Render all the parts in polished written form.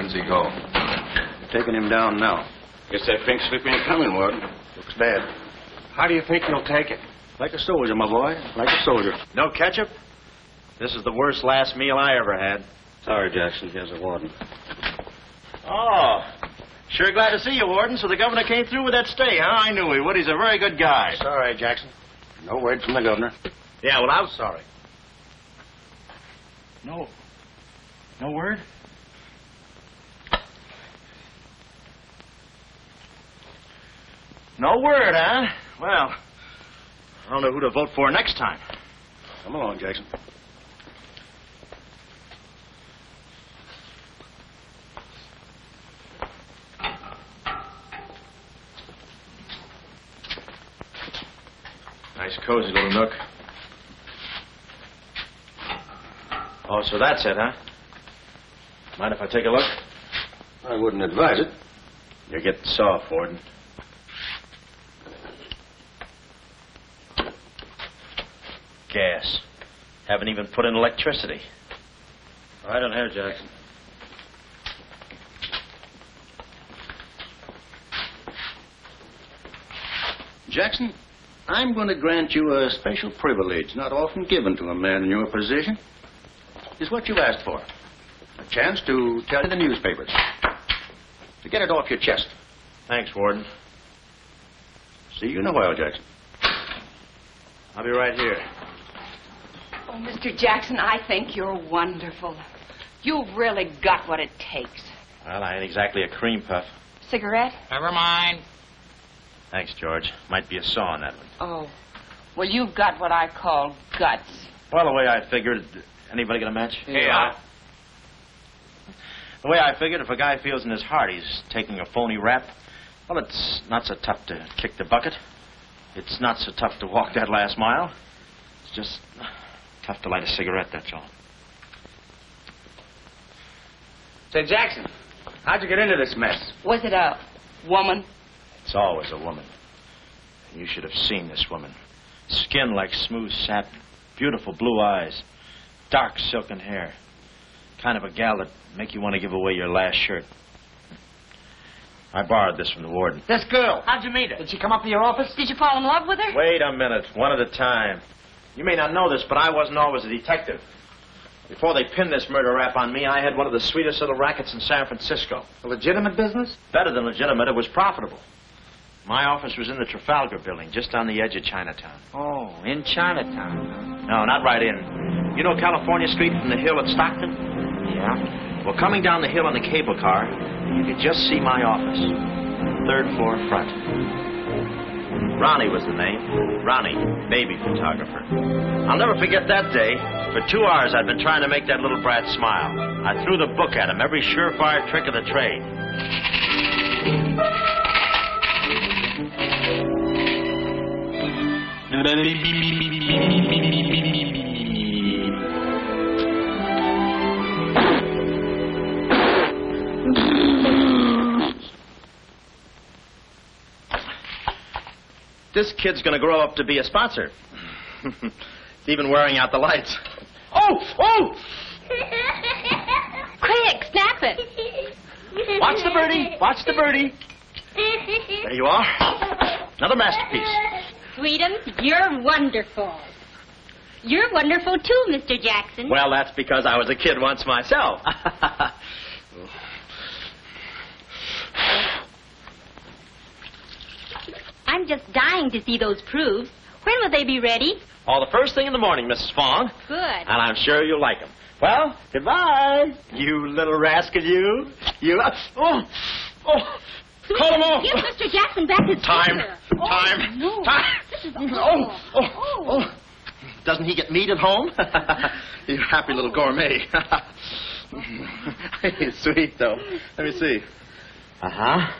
When's he go? Taking him down now. Guess that pink slip ain't coming, Warden. Looks bad. How do you think he'll take it? Like a soldier, my boy. Like a soldier. No ketchup? This is the worst last meal I ever had. Sorry, Jackson. Here's a warden. Oh, sure glad to see you, Warden. So the governor came through with that stay, huh? I knew he would. He's a very good guy. Sorry, Jackson. No word from the governor. Yeah, well, I'm sorry. No word? No word, huh? Well, I don't know who to vote for next time. Come along, Jackson. Nice, cozy little nook. Oh, so that's it, huh? Mind if I take a look? I wouldn't advise it. You're getting soft, Warden. Gas. Haven't even put in electricity. Right on here, Jackson. Jackson, I'm going to grant you a special privilege not often given to a man in your position. It's what you asked for. A chance to tell in the newspapers. To get it off your chest. Thanks, Warden. See you in a while, Jackson. I'll be right here. Oh, Mr. Jackson, I think you're wonderful. You've really got what it takes. Well, I ain't exactly a cream puff. Cigarette? Never mind. Thanks, George. Might be a saw in that one. Oh. Well, you've got what I call guts. Well, the way I figured... Anybody got a match? Yeah. The way I figured, if a guy feels in his heart he's taking a phony rap, well, it's not so tough to kick the bucket. It's not so tough to walk that last mile. It's just tough to light a cigarette, that's all. Say, Jackson, how'd you get into this mess? Was it a woman? It's always a woman. You should have seen this woman. Skin like smooth satin, beautiful blue eyes, dark silken hair. Kind of a gal that'd make you want to give away your last shirt. I borrowed this from the warden. This girl, how'd you meet her? Did she come up to your office? Did you fall in love with her? Wait a minute, one at a time. You may not know this, but I wasn't always a detective. Before they pinned this murder rap on me, I had one of the sweetest little rackets in San Francisco. A legitimate business? Better than legitimate, it was profitable. My office was in the Trafalgar building, just on the edge of Chinatown. Oh, in Chinatown. No, not right in. You know California Street from the hill at Stockton? Yeah? Well, coming down the hill in the cable car, you could just see my office. Third floor front. Ronnie was the name. Ronnie, baby photographer. I'll never forget that day. For 2 hours, I'd been trying to make that little brat smile. I threw the book at him, every surefire trick of the trade. This kid's going to grow up to be a sponsor. He's even wearing out the lights. Oh! Quick, snap it. Watch the birdie. Watch the birdie. There you are. Another masterpiece. Freedom, you're wonderful. You're wonderful, too, Mr. Jackson. Well, that's because I was a kid once myself. I'm just dying to see those proofs. When will they be ready? All the first thing in the morning, Mrs. Fong. Good. And I'm sure you'll like them. Well, goodbye. You little rascal, you. You. Oh. Call him off. Give Mr. Jackson back his Time. finger. Time. No. Time. This is awful. Oh. Doesn't he get meat at home? You happy little gourmet. He's sweet, though. Let me see. Uh-huh.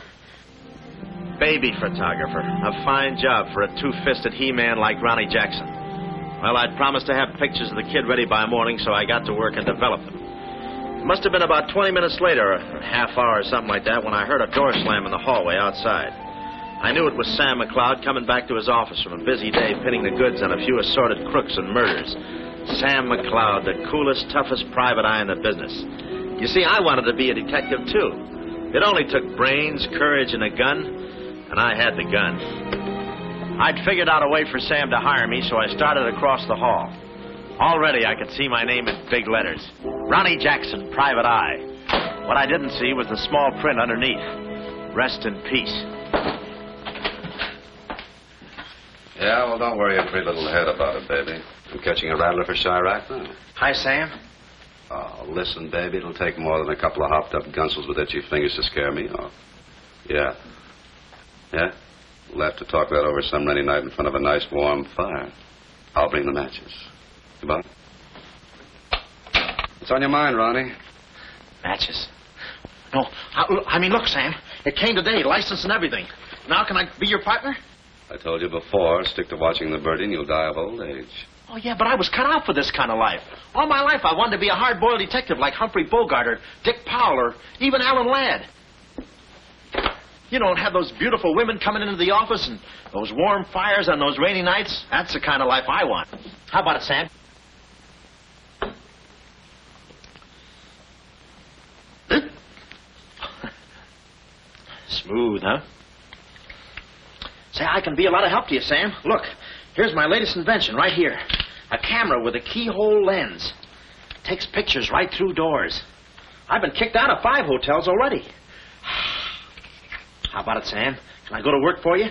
Baby photographer. A fine job for a two-fisted he-man like Ronnie Jackson. Well, I'd promised to have pictures of the kid ready by morning, so I got to work and developed them. It must have been about 20 minutes later, a half hour or something like that, when I heard a door slam in the hallway outside. I knew it was Sam McLeod coming back to his office from a busy day pinning the goods on a few assorted crooks and murders. Sam McLeod, the coolest, toughest private eye in the business. You see, I wanted to be a detective, too. It only took brains, courage, and a gun, and I had the gun. I'd figured out a way for Sam to hire me, so I started across the hall. Already, I could see my name in big letters. Ronnie Jackson, Private Eye. What I didn't see was the small print underneath. Rest in peace. Yeah, well, don't worry your pretty little head about it, baby. I'm catching a rattler for Chirac now. Hi, Sam. Oh, listen, baby, it'll take more than a couple of hopped-up gunsels with itchy fingers to scare me off. Yeah. Yeah? We'll have to talk that over some rainy night in front of a nice warm fire. I'll bring the matches. Goodbye. What's on your mind, Ronnie? Matches. No, I mean, look, Sam. It came today, license and everything. Now can I be your partner? I told you before, stick to watching the birdie and you'll die of old age. Oh, yeah, but I was cut out for this kind of life. All my life I wanted to be a hard-boiled detective like Humphrey Bogart or Dick Powell or even Alan Ladd. You know, and have those beautiful women coming into the office and those warm fires on those rainy nights. That's the kind of life I want. How about it, Sam? Smooth, huh? Say, I can be a lot of help to you, Sam. Look, here's my latest invention right here. A camera with a keyhole lens. Takes pictures right through doors. I've been kicked out of 5 hotels already. How about it, Sam? Can I go to work for you?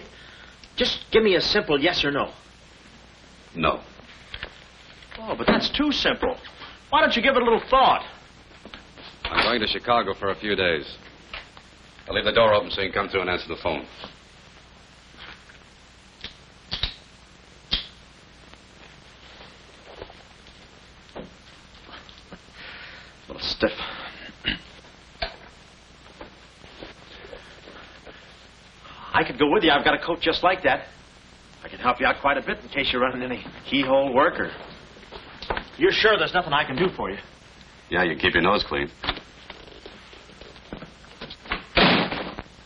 Just give me a simple yes or no. No. Oh, but that's too simple. Why don't you give it a little thought? I'm going to Chicago for a few days. I'll leave the door open so you can come through and answer the phone. A little stiff. I could go with you. I've got a coat just like that. I can help you out quite a bit in case you're running any keyhole work or... You're sure there's nothing I can do for you? Yeah, you can keep your nose clean.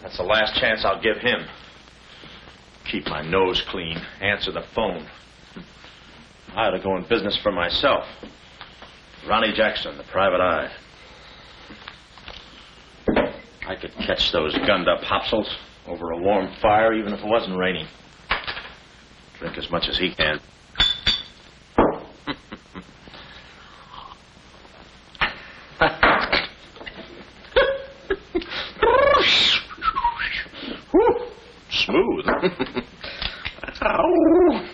That's the last chance I'll give him. Keep my nose clean. Answer the phone. I ought to go in business for myself. Ronnie Jackson, the Private Eye. I could catch those gunned-up hopsels over a warm fire even if it wasn't raining. Drink as much as he can. Smooth. Ow.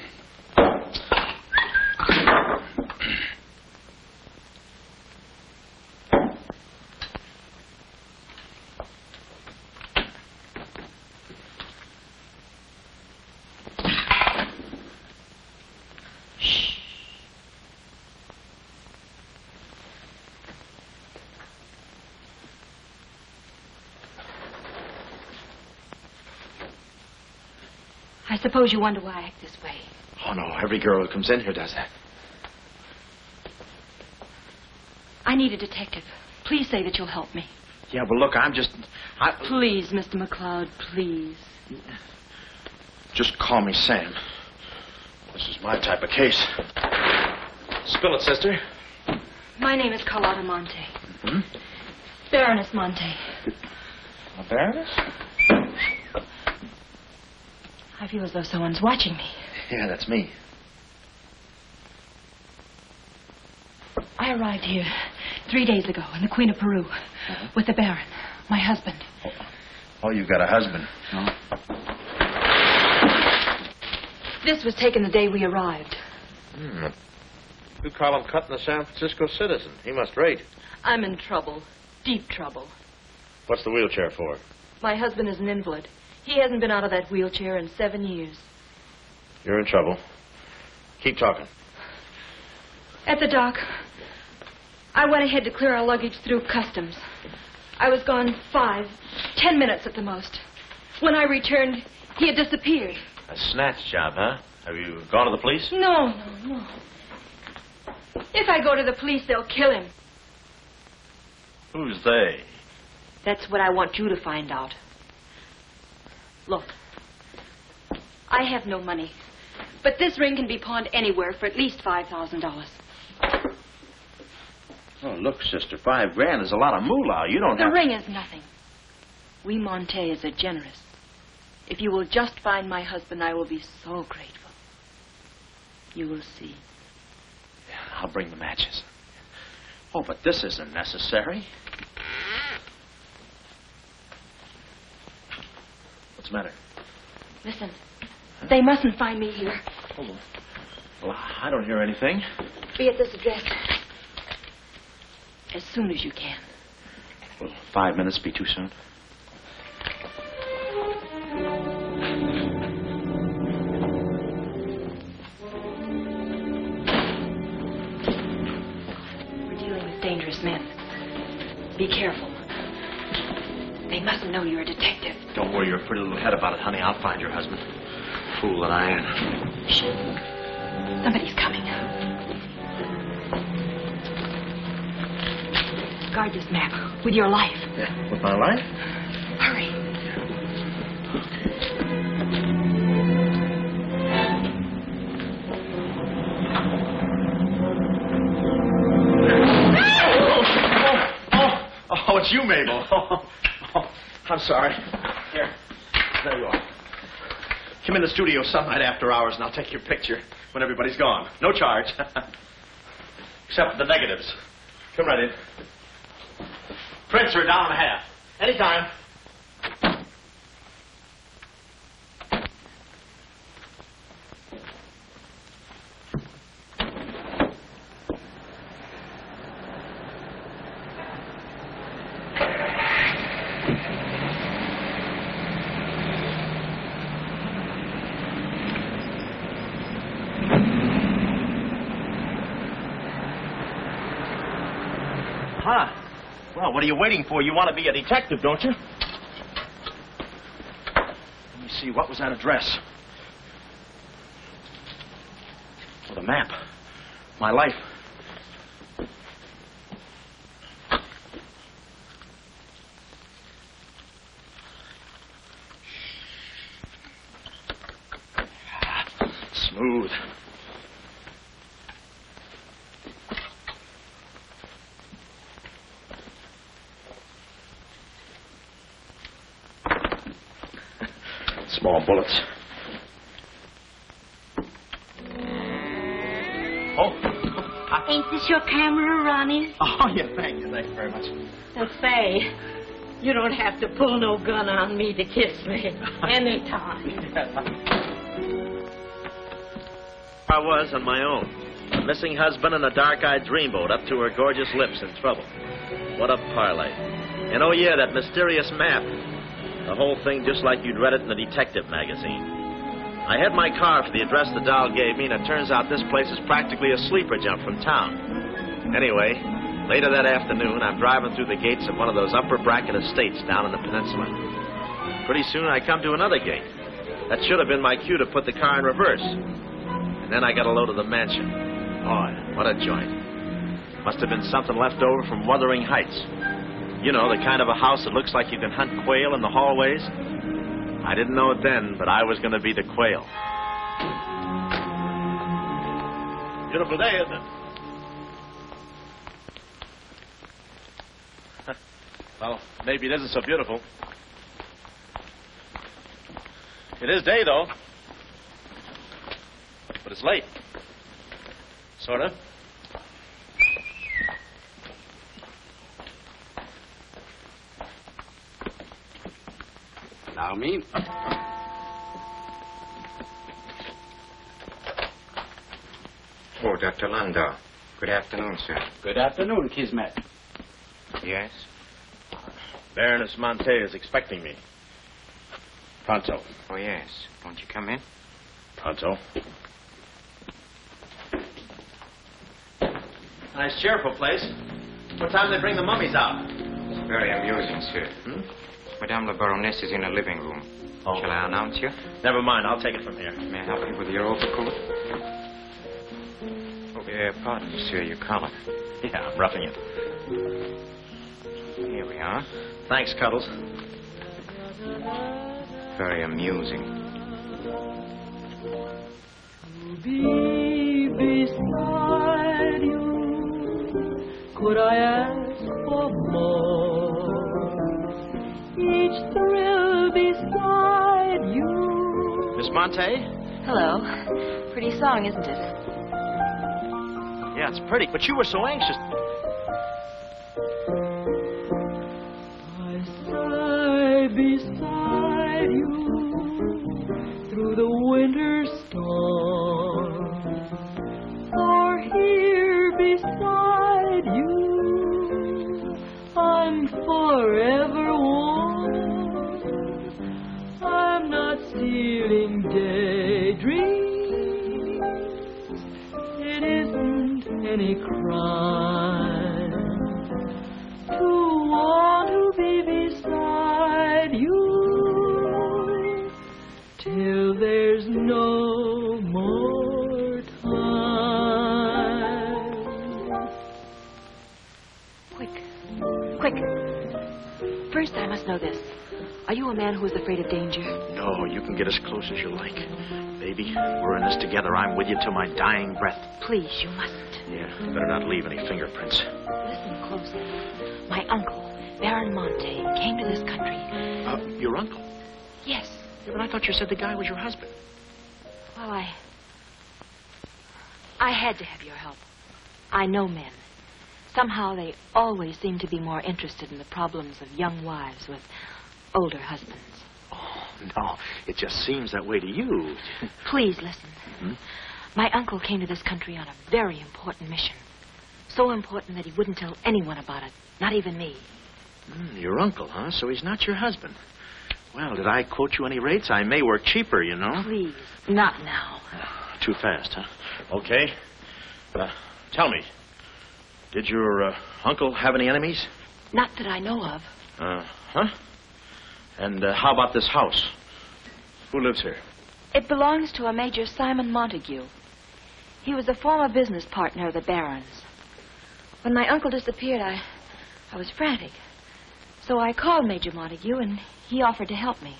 I suppose you wonder why I act this way. Oh, no. Every girl who comes in here does that. I need a detective. Please say that you'll help me. Yeah, well, look, I'm just... Please, Mr. McLeod, please. Just call me Sam. This is my type of case. Spill it, sister. My name is Carlotta Monte. Hmm? Baroness Monte. A baroness? I feel as though someone's watching me. Yeah, that's me. I arrived here 3 days ago in the Queen of Peru with the Baron, my husband. Oh, you've got a husband. Oh. This was taken the day we arrived. You call him cutting a San Francisco citizen. He must rate. I'm in trouble. Deep trouble. What's the wheelchair for? My husband is an invalid. He hasn't been out of that wheelchair in 7 years. You're in trouble. Keep talking. At the dock, I went ahead to clear our luggage through customs. I was gone 5, 10 minutes at the most. When I returned, he had disappeared. A snatch job, huh? Have you gone to the police? No. If I go to the police, they'll kill him. Who's they? That's what I want you to find out. Look, I have no money, but this ring can be pawned anywhere for at least $5,000. Oh, look, sister, $5,000 is a lot of moolah. You don't The have... ring is nothing. We Montes are generous. If you will just find my husband, I will be so grateful. You will see. I'll bring the matches. Oh, but this isn't necessary. What's the matter? Listen, they mustn't find me here. Oh, well, I don't hear anything. Be at this address. As soon as you can. Will 5 minutes be too soon? We're dealing with dangerous men. Be careful. They mustn't know you're a detective. Don't worry your pretty little head about it, honey. I'll find your husband. Fool that I am. Shh. Somebody's coming. Guard this map with your life. Yeah, with my life? Hurry. Oh, it's you, Mabel. Oh, I'm sorry. Here. There you are. Come in the studio some night after hours, and I'll take your picture when everybody's gone. No charge. Except for the negatives. Come right in. Prints are $1.50. Anytime. Huh. Well, what are you waiting for? You want to be a detective, don't you? Let me see. What was that address? Oh, the map. My life. Smooth. Small bullets. Oh. Ain't this your camera, Ronnie? Oh, yeah, thank you very much. Say, you don't have to pull no gun on me to kiss me anytime. I was on my own. A missing husband and a dark-eyed dreamboat up to her gorgeous lips in trouble. What a parlay. And oh, yeah, that mysterious map. The whole thing just like you'd read it in a detective magazine. I had my car for the address the doll gave me, and it turns out this place is practically a sleeper jump from town. Anyway, later that afternoon, I'm driving through the gates of one of those upper bracket estates down in the peninsula. Pretty soon, I come to another gate. That should have been my cue to put the car in reverse. And then I got a load of the mansion. Boy, what a joint. Must have been something left over from Wuthering Heights. You know, the kind of a house that looks like you can hunt quail in the hallways. I didn't know it then, but I was going to be the quail. Beautiful day, isn't it? Well, maybe it isn't so beautiful. It is day, though. But it's late. Sort of. Now me. Oh, Dr. Landau. Good afternoon, sir. Good afternoon, Kismet. Yes? Baroness Monte is expecting me. Pronto. Oh, yes. Won't you come in? Pronto. Nice, cheerful place. What time do they bring the mummies out? It's very amusing, sir. Madame la Baroness is in the living room. Oh. Shall I announce you? Never mind, I'll take it from here. May I help you with your overcoat? Oh, pardon me, sir, your collar. Yeah, I'm roughing it. Here we are. Thanks, Cuddles. Very amusing. To be beside you, could I ask for more? Each thrill beside you. Miss Monte? Hello. Pretty song, isn't it? Yeah, it's pretty, but you were so anxious. I sigh beside you through the winter storm. For here beside you, I'm forever warm. I'm not stealing daydreams. It isn't any crime to want to be beside you till there's no more time. Quick. First, I must know this. Are you a man who is afraid of danger? No, you can get as close as you like. Baby, we're in this together. I'm with you till my dying breath. Please, you mustn't. Yeah, better not leave any fingerprints. Listen closely. My uncle, Baron Monte, came to this country. Your uncle? Yes. Yeah, but I thought you said the guy was your husband. Well, I had to have your help. I know men. Somehow they always seem to be more interested in the problems of young wives with older husbands. Oh, no. It just seems that way to you. Please listen. My uncle came to this country on a very important mission. So important that he wouldn't tell anyone about it, not even me. Your uncle, huh? So he's not your husband. Well, did I quote you any rates? I may work cheaper, you know. Please, not now. Too fast, huh? Okay. Tell me, did your uncle have any enemies? Not that I know of. Huh? And how about this house? Who lives here? It belongs to a Major Simon Montague. He was a former business partner of the Baron's. When my uncle disappeared, I was frantic. So I called Major Montague, and he offered to help me.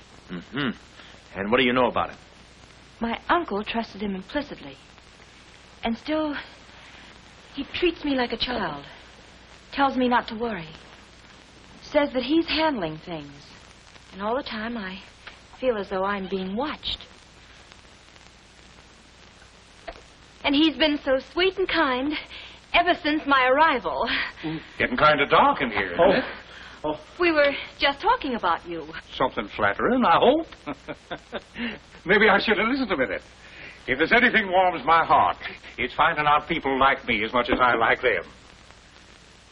And what do you know about it? My uncle trusted him implicitly. And still, he treats me like a child. Tells me not to worry. Says that he's handling things. And all the time, I feel as though I'm being watched. And he's been so sweet and kind ever since my arrival. Getting kind of dark in here, isn't it? We were just talking about you. Something flattering, I hope. Maybe I should have listened a minute. If there's anything warms my heart, it's finding out people like me as much as I like them.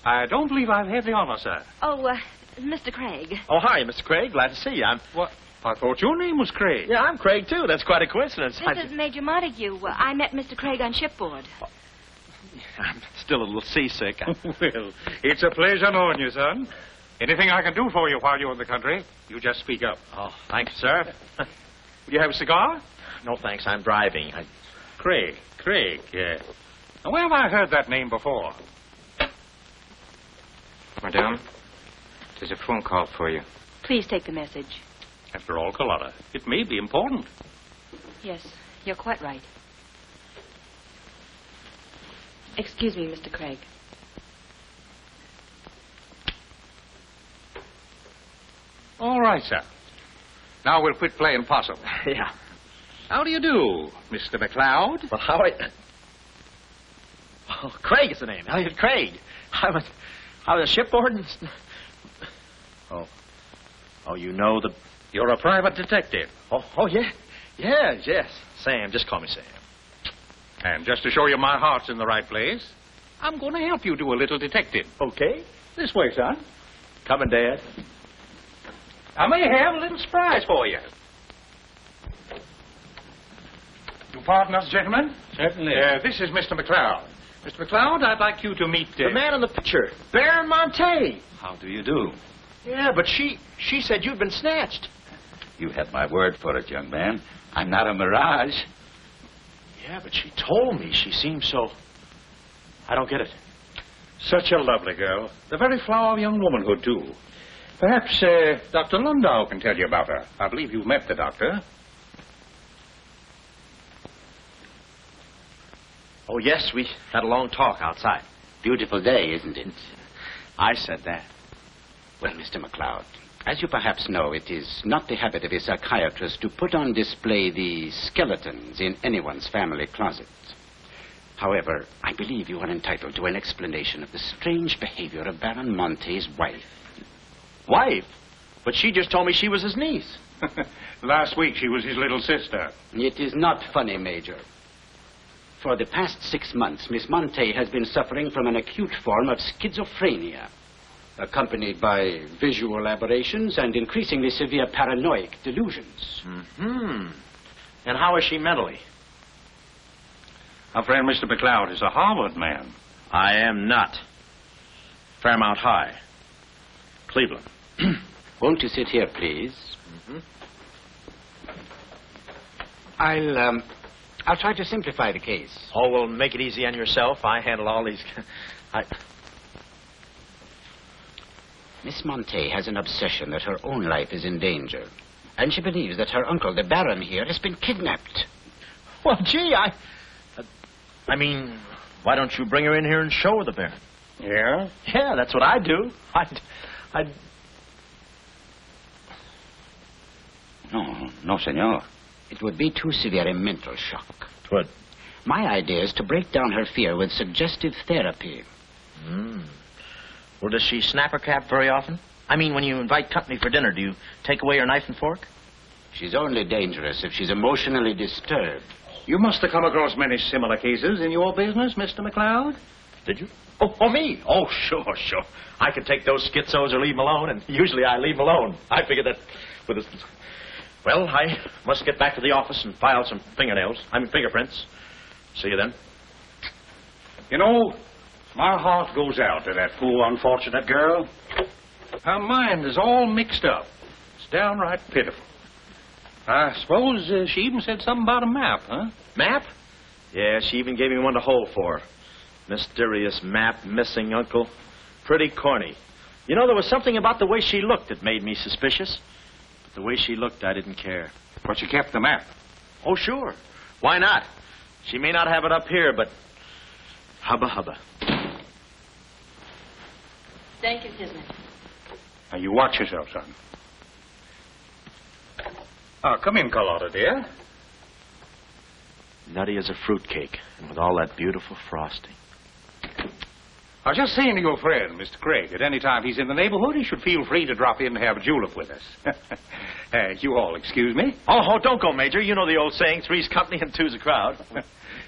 I don't believe I've had the honor, sir. Oh, Mr. Craig. Oh, hi, Mr. Craig. Glad to see you. What? I thought your name was Craig. Yeah, I'm Craig, too. That's quite a coincidence. This is Major Montague. I met Mr. Craig on shipboard. I'm still a little seasick. Well, it's a pleasure knowing you, son. Anything I can do for you while you're in the country, you just speak up. Oh, thank you, sir. Will you have a cigar? No, thanks. I'm driving. Craig, yeah. Now, where have I heard that name before? Madame, there's a phone call for you. Please take the message. After all, Carlotta, it may be important. Yes, you're quite right. Excuse me, Mr. Craig. All right, sir. Now we'll quit playing possum. Yeah. How do you do, Mr. McLeod? Well, how I... Oh, Craig is the name. Elliot Craig. I was shipboard and... Oh, you know the... You're a private detective. Oh, yeah. Yes. Sam, just call me Sam. And just to show you my heart's in the right place, I'm going to help you do a little detective. Okay. This way, son. Coming, Dad. I may have a little surprise for you. You pardon us, gentlemen? Certainly. This is Mr. McLeod. Mr. McLeod, I'd like you to meet... The man in the picture. Baron Monte. How do you do? Yeah, but she said you'd been snatched. You had my word for it, young man. I'm not a mirage. Yeah, but she told me she seemed so... I don't get it. Such a lovely girl. The very flower of young womanhood, too. Perhaps Dr. Lundau can tell you about her. I believe you've met the doctor. Oh, yes, we had a long talk outside. Beautiful day, isn't it? I said that. Well, Mr. McLeod, as you perhaps know, it is not the habit of a psychiatrist to put on display the skeletons in anyone's family closet. However, I believe you are entitled to an explanation of the strange behavior of Baron Monte's wife. Wife? But she just told me she was his niece. Last week she was his little sister. It is not funny, Major. For the past 6 months, Miss Monte has been suffering from an acute form of schizophrenia, accompanied by visual aberrations and increasingly severe paranoid delusions. Mm-hmm. And how is she mentally? Our friend Mr. McLeod is a Harvard man. I am not. Fairmount High. Cleveland. Won't you sit here, please? Mm-hmm. I'll try to simplify the case. Oh, well, make it easy on yourself. I handle all these... Miss Monte has an obsession that her own life is in danger. And she believes that her uncle, the Baron here, has been kidnapped. Well, gee, I mean, why don't you bring her in here and show her the Baron? Yeah? Yeah, that's what I'd do. No, senor. It would be too severe a mental shock. What? My idea is to break down her fear with suggestive therapy. Well, does she snap her cap very often? I mean, when you invite company for dinner, do you take away her knife and fork? She's only dangerous if she's emotionally disturbed. You must have come across many similar cases in your business, Mr. McLeod. Did you? Oh, me? Oh, sure. I could take those schizos or leave them alone, and usually I leave them alone. I figure that with a... Well, I must get back to the office and file some fingerprints. See you then. You know, my heart goes out to that poor, unfortunate girl. Her mind is all mixed up. It's downright pitiful. I suppose she even said something about a map, huh? Map? Yeah, she even gave me one to hold for. Mysterious map, missing uncle. Pretty corny. You know, there was something about the way she looked that made me suspicious. But the way she looked, I didn't care. But she kept the map. Oh, sure. Why not? She may not have it up here, but... Hubba hubba. Thank you, Kismet. Now, you watch yourself, son. Come in, Carlotta, dear. Nutty as a fruitcake, and with all that beautiful frosting. I was just saying to your friend, Mr. Craig, at any time he's in the neighborhood, he should feel free to drop in and have a julep with us. You all excuse me. Oh, don't go, Major. You know the old saying, three's company and two's a crowd.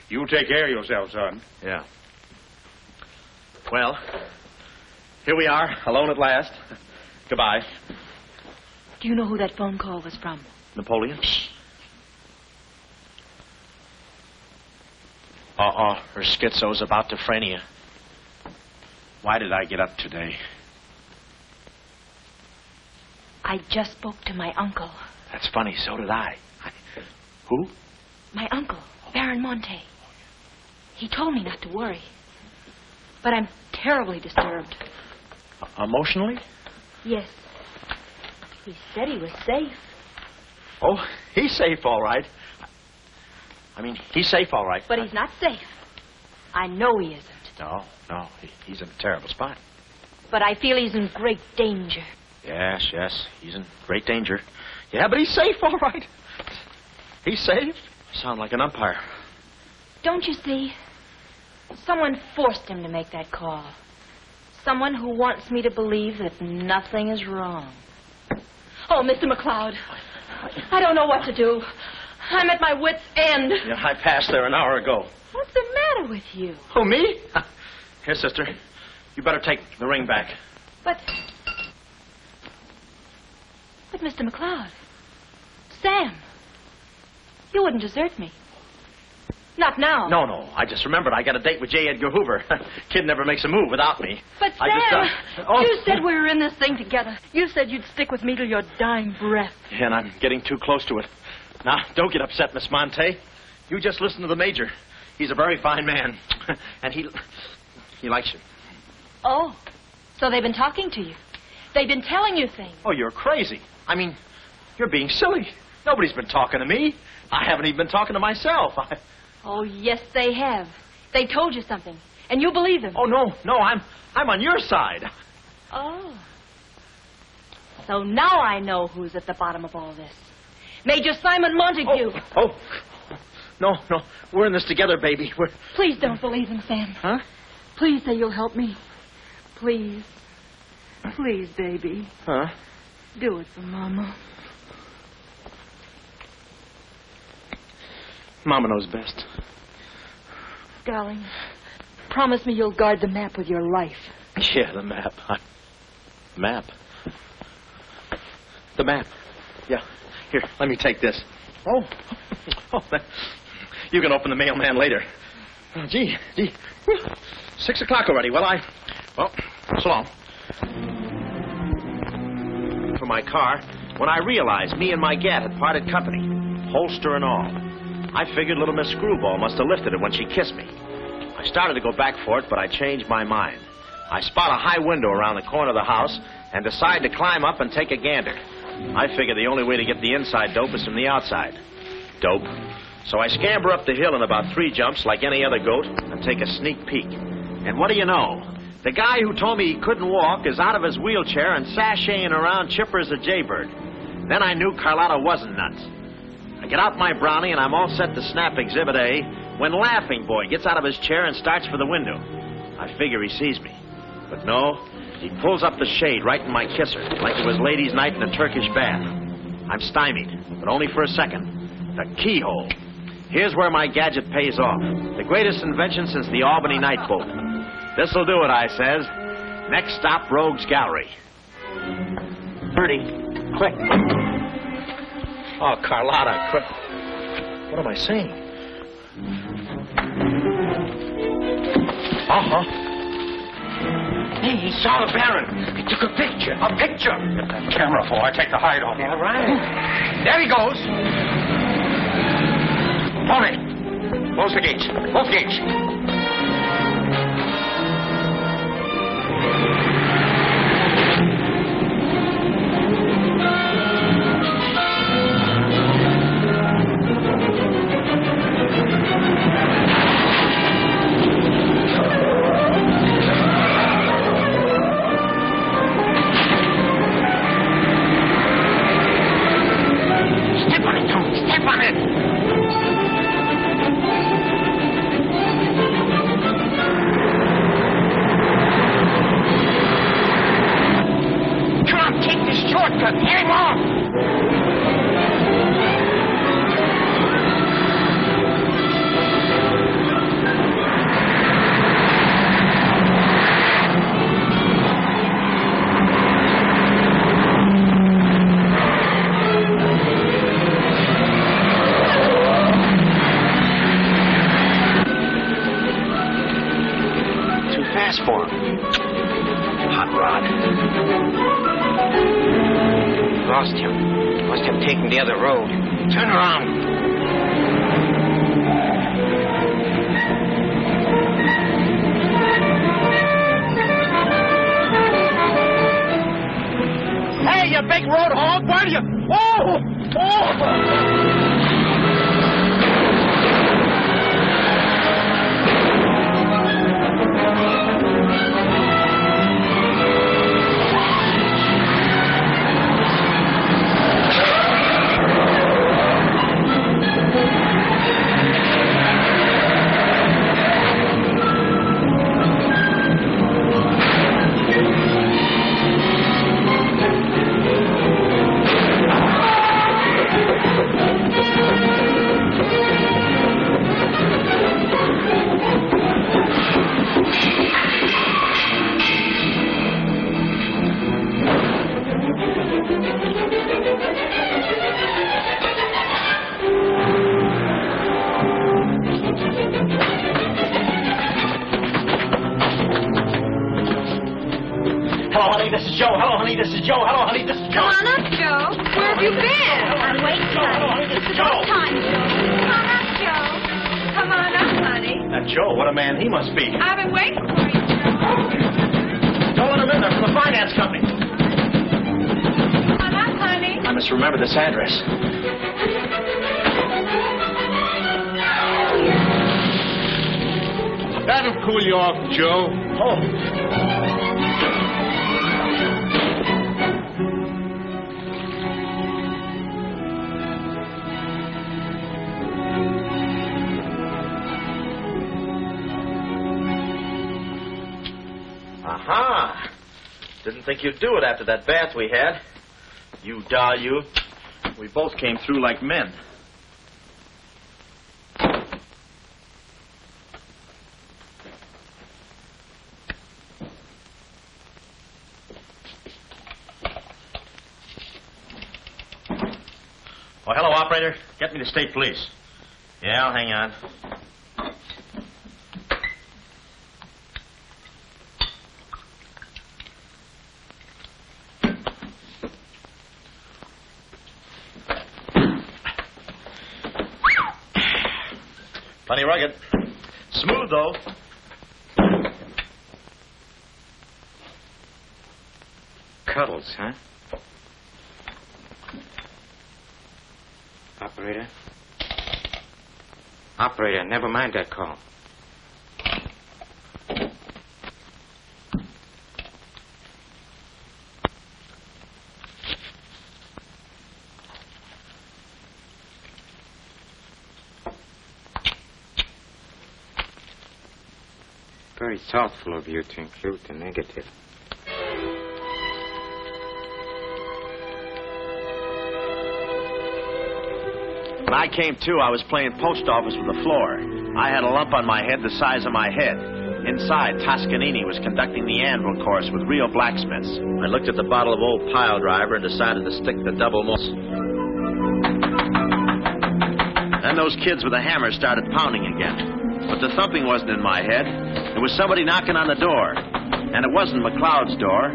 You take care of yourself, son. Yeah. Well, here we are, alone at last. Goodbye. Do you know who that phone call was from? Napoleon? Her schizo's about to phrenia. Why did I get up today? I just spoke to my uncle. That's funny, so did I. Who? My uncle, Baron Monte. He told me not to worry. But I'm terribly disturbed. Emotionally? Yes. He said he was safe. Oh, he's safe, all right. I mean, he's safe, all right. But he's not safe. I know he isn't. No. He's in a terrible spot. But I feel he's in great danger. Yes, he's in great danger. Yeah, but he's safe, all right. He's safe. Sound like an umpire. Don't you see? Someone forced him to make that call. Someone who wants me to believe that nothing is wrong. Oh, Mr. McLeod, I don't know what to do. I'm at my wit's end. Yeah, I passed there an hour ago. What's the matter with you? Oh, me? Here, sister. You better take the ring back. But Mr. McLeod, Sam, you wouldn't desert me. Not now. No. I just remembered I got a date with J. Edgar Hoover. Kid never makes a move without me. But Sam, you said we were in this thing together. You said you'd stick with me till your dying breath. Yeah, and I'm getting too close to it. Now, don't get upset, Miss Monte. You just listen to the Major. He's a very fine man. And he likes you. Oh, so they've been talking to you. They've been telling you things. Oh, you're crazy. I mean, you're being silly. Nobody's been talking to me. I haven't even been talking to myself. Oh, yes, they have. They told you something. And you believe him. Oh, no, I'm on your side. Oh. So now I know who's at the bottom of all this. Major Simon Montague. Oh. No, we're in this together, baby. Please don't believe him, Sam. Huh? Please say you'll help me. Please. Please, baby. Huh? Do it for Mama. Mama knows best. Darling, promise me you'll guard the map with your life. Yeah, the map. Map? The map. Yeah. Here, let me take this. Oh, you can open the mailman later. Oh, gee. 6 o'clock already. Well, so long. For my car, when I realized me and my gat had parted company, holster and all, I figured little Miss Screwball must have lifted it when she kissed me. I started to go back for it, but I changed my mind. I spot a high window around the corner of the house and decide to climb up and take a gander. I figure the only way to get the inside dope is from the outside. Dope. So I scamper up the hill in about 3 jumps like any other goat and take a sneak peek. And what do you know? The guy who told me he couldn't walk is out of his wheelchair and sashaying around chipper as a jaybird. Then I knew Carlotta wasn't nuts. I get out my brownie and I'm all set to snap Exhibit A when Laughing Boy gets out of his chair and starts for the window. I figure he sees me. But no, he pulls up the shade right in my kisser, like it was ladies' night in a Turkish bath. I'm stymied, but only for a second. The keyhole. Here's where my gadget pays off. The greatest invention since the Albany night boat. This'll do it, I says. Next stop, Rogue's Gallery. Bertie, quick. Oh, Carlotta, quick. What am I saying? Uh-huh. Hey, he saw the Baron. He took a picture. A picture. Get that camera for. I take the hide off. Yeah, right. There he goes. Polly, close the gates. Both gates. Step on it, Tom. Step on it. Shortcut, get him off! Too fast for him. Hot rod. Lost him. Must have taken the other road. Turn around. Hey, you big road hog, why do you... Oh! Hello, honey, this is Joe. Hello, honey, this is Joe. Hello, honey, this is Joe. Come on up, Joe. Where have you been? I'm waiting, Hello, honey, this is Joe. Time, Joe. Come on up, Joe. Come on up, honey. That Joe, what a man he must be. I've been waiting for you, Joe. Don't let him in there from the finance company. Come on up, honey. I must remember this address. That'll cool you off, Joe. Aha! Didn't think you'd do it after that bath we had. You doll, you. We both came through like men. Oh, hello, operator. Get me to state police. Yeah, I'll hang on. Plenty rugged. Smooth, though. Cuddles, huh? Operator? Operator, never mind that call. Very thoughtful of you to include the negative. When I came to, I was playing post office with the floor. I had a lump on my head the size of my head. Inside, Toscanini was conducting the anvil course with real blacksmiths. I looked at the bottle of old pile driver and decided to stick the double most. Then those kids with the hammer started pounding again. But the thumping wasn't in my head. It was somebody knocking on the door. And it wasn't McLeod's door.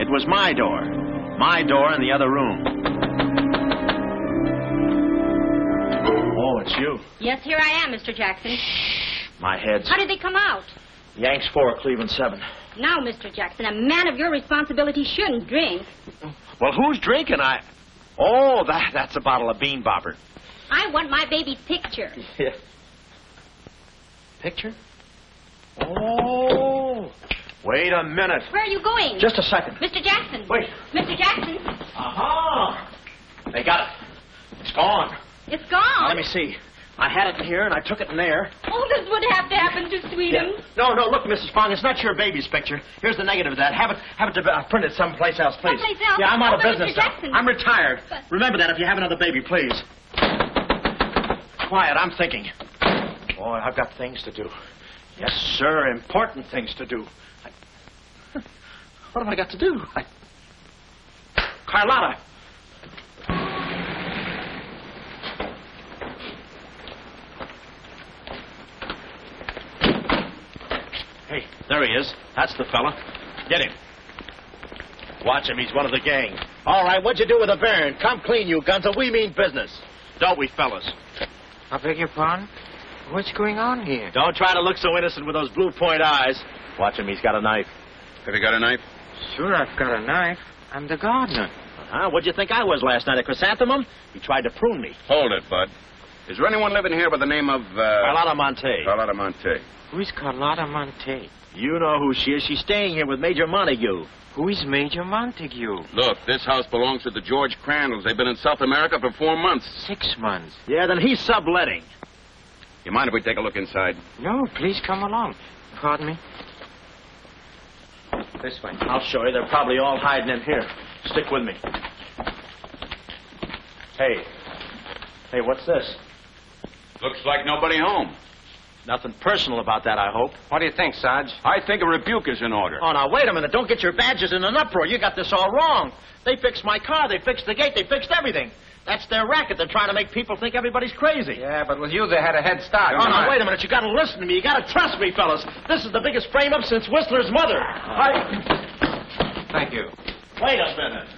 It was my door. My door in the other room. Oh, it's you. Yes, here I am, Mr. Jackson. My head's... How did they come out? Yanks 4, Cleveland 7. Now, Mr. Jackson, a man of your responsibility shouldn't drink. Well, who's drinking? Oh, that's a bottle of Bean Bobber. I want my baby's picture. Yeah. Picture? Oh. Wait a minute. Where are you going? Just a second. Mr. Jackson. Wait. Mr. Jackson. Aha! They got it. It's gone. It's gone? Now, let me see. I had it in here, and I took it in there. Oh, this would have to happen to Sweetums. Yeah. No, look, Mrs. Fong, it's not your baby's picture. Here's the negative of that. Have it printed someplace else, please. Someplace else? Yeah, I'm out of But business Mr. now. Jackson. I'm retired. But... Remember that if you have another baby, please. Quiet, I'm thinking. Boy, I've got things to do. Yes, sir, important things to do. What have I got to do? Carlotta. Hey, there he is. That's the fella. Get him. Watch him. He's one of the gang. All right, what'd you do with the baron? Come clean, you Gunza. We mean business. Don't we, fellas? I beg your pardon? What's going on here? Don't try to look so innocent with those blue point eyes. Watch him. He's got a knife. Have you got a knife? Sure, I've got a knife. I'm the gardener. What'd you think I was last night, a chrysanthemum? He tried to prune me. Hold it, Bud. Is there anyone living here by the name of, Carlotta Monte. Carlotta Monte. Who is Carlotta Monte? You know who she is. She's staying here with Major Montague. Who is Major Montague? Look, this house belongs to the George Crandalls. They've been in South America for 4 months. 6 months. Yeah, then he's subletting. You mind if we take a look inside? No, please come along. Pardon me? This way. I'll show you. They're probably all hiding in here. Stick with me. Hey, what's this? Looks like nobody home. Nothing personal about that, I hope. What do you think, Sarge? I think a rebuke is in order. Oh, now, wait a minute. Don't get your badges in an uproar. You got this all wrong. They fixed my car. They fixed the gate. They fixed everything. That's their racket. They're trying to make people think everybody's crazy. Yeah, but with you, they had a head start. Oh, now, wait a minute. You got to listen to me. You got to trust me, fellas. This is the biggest frame-up since Whistler's mother. Thank you. Wait a minute.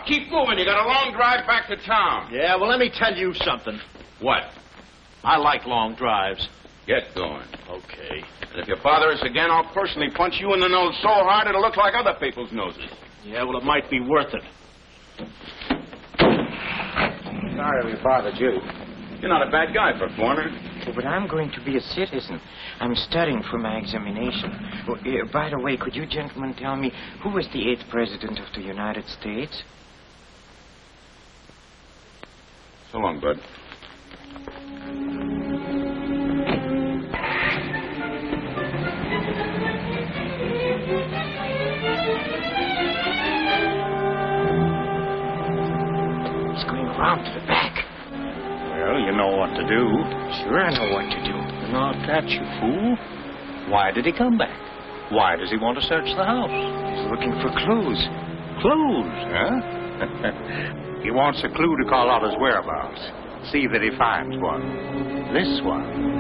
Keep moving. You got a long drive back to town. Yeah, well, let me tell you something. What? I like long drives. Get going. Okay. And if you bother us again, I'll personally punch you in the nose so hard it'll look like other people's noses. Yeah, well, it might be worth it. Sorry we bothered you. You're not a bad guy for a foreigner. Oh, but I'm going to be a citizen. I'm studying for my examination. Oh, by the way, could you gentlemen tell me who was the 8th president of the United States? So long, Bud. He's going around to the back. Well, you know what to do. Sure, I know what to do. Not catch you, fool. Why did he come back? Why does he want to search the house? He's looking for clues. Clues, huh? He wants a clue to call out his whereabouts. See that he finds one. This one.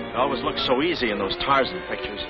It always looks so easy in those Tarzan pictures.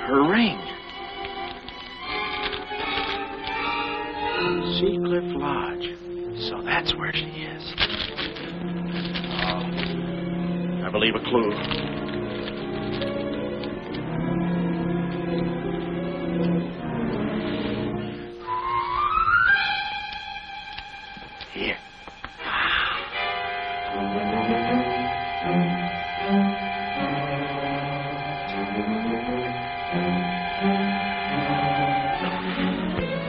Her ring. Seacliff Lodge. So that's where she is. I believe a clue. Here.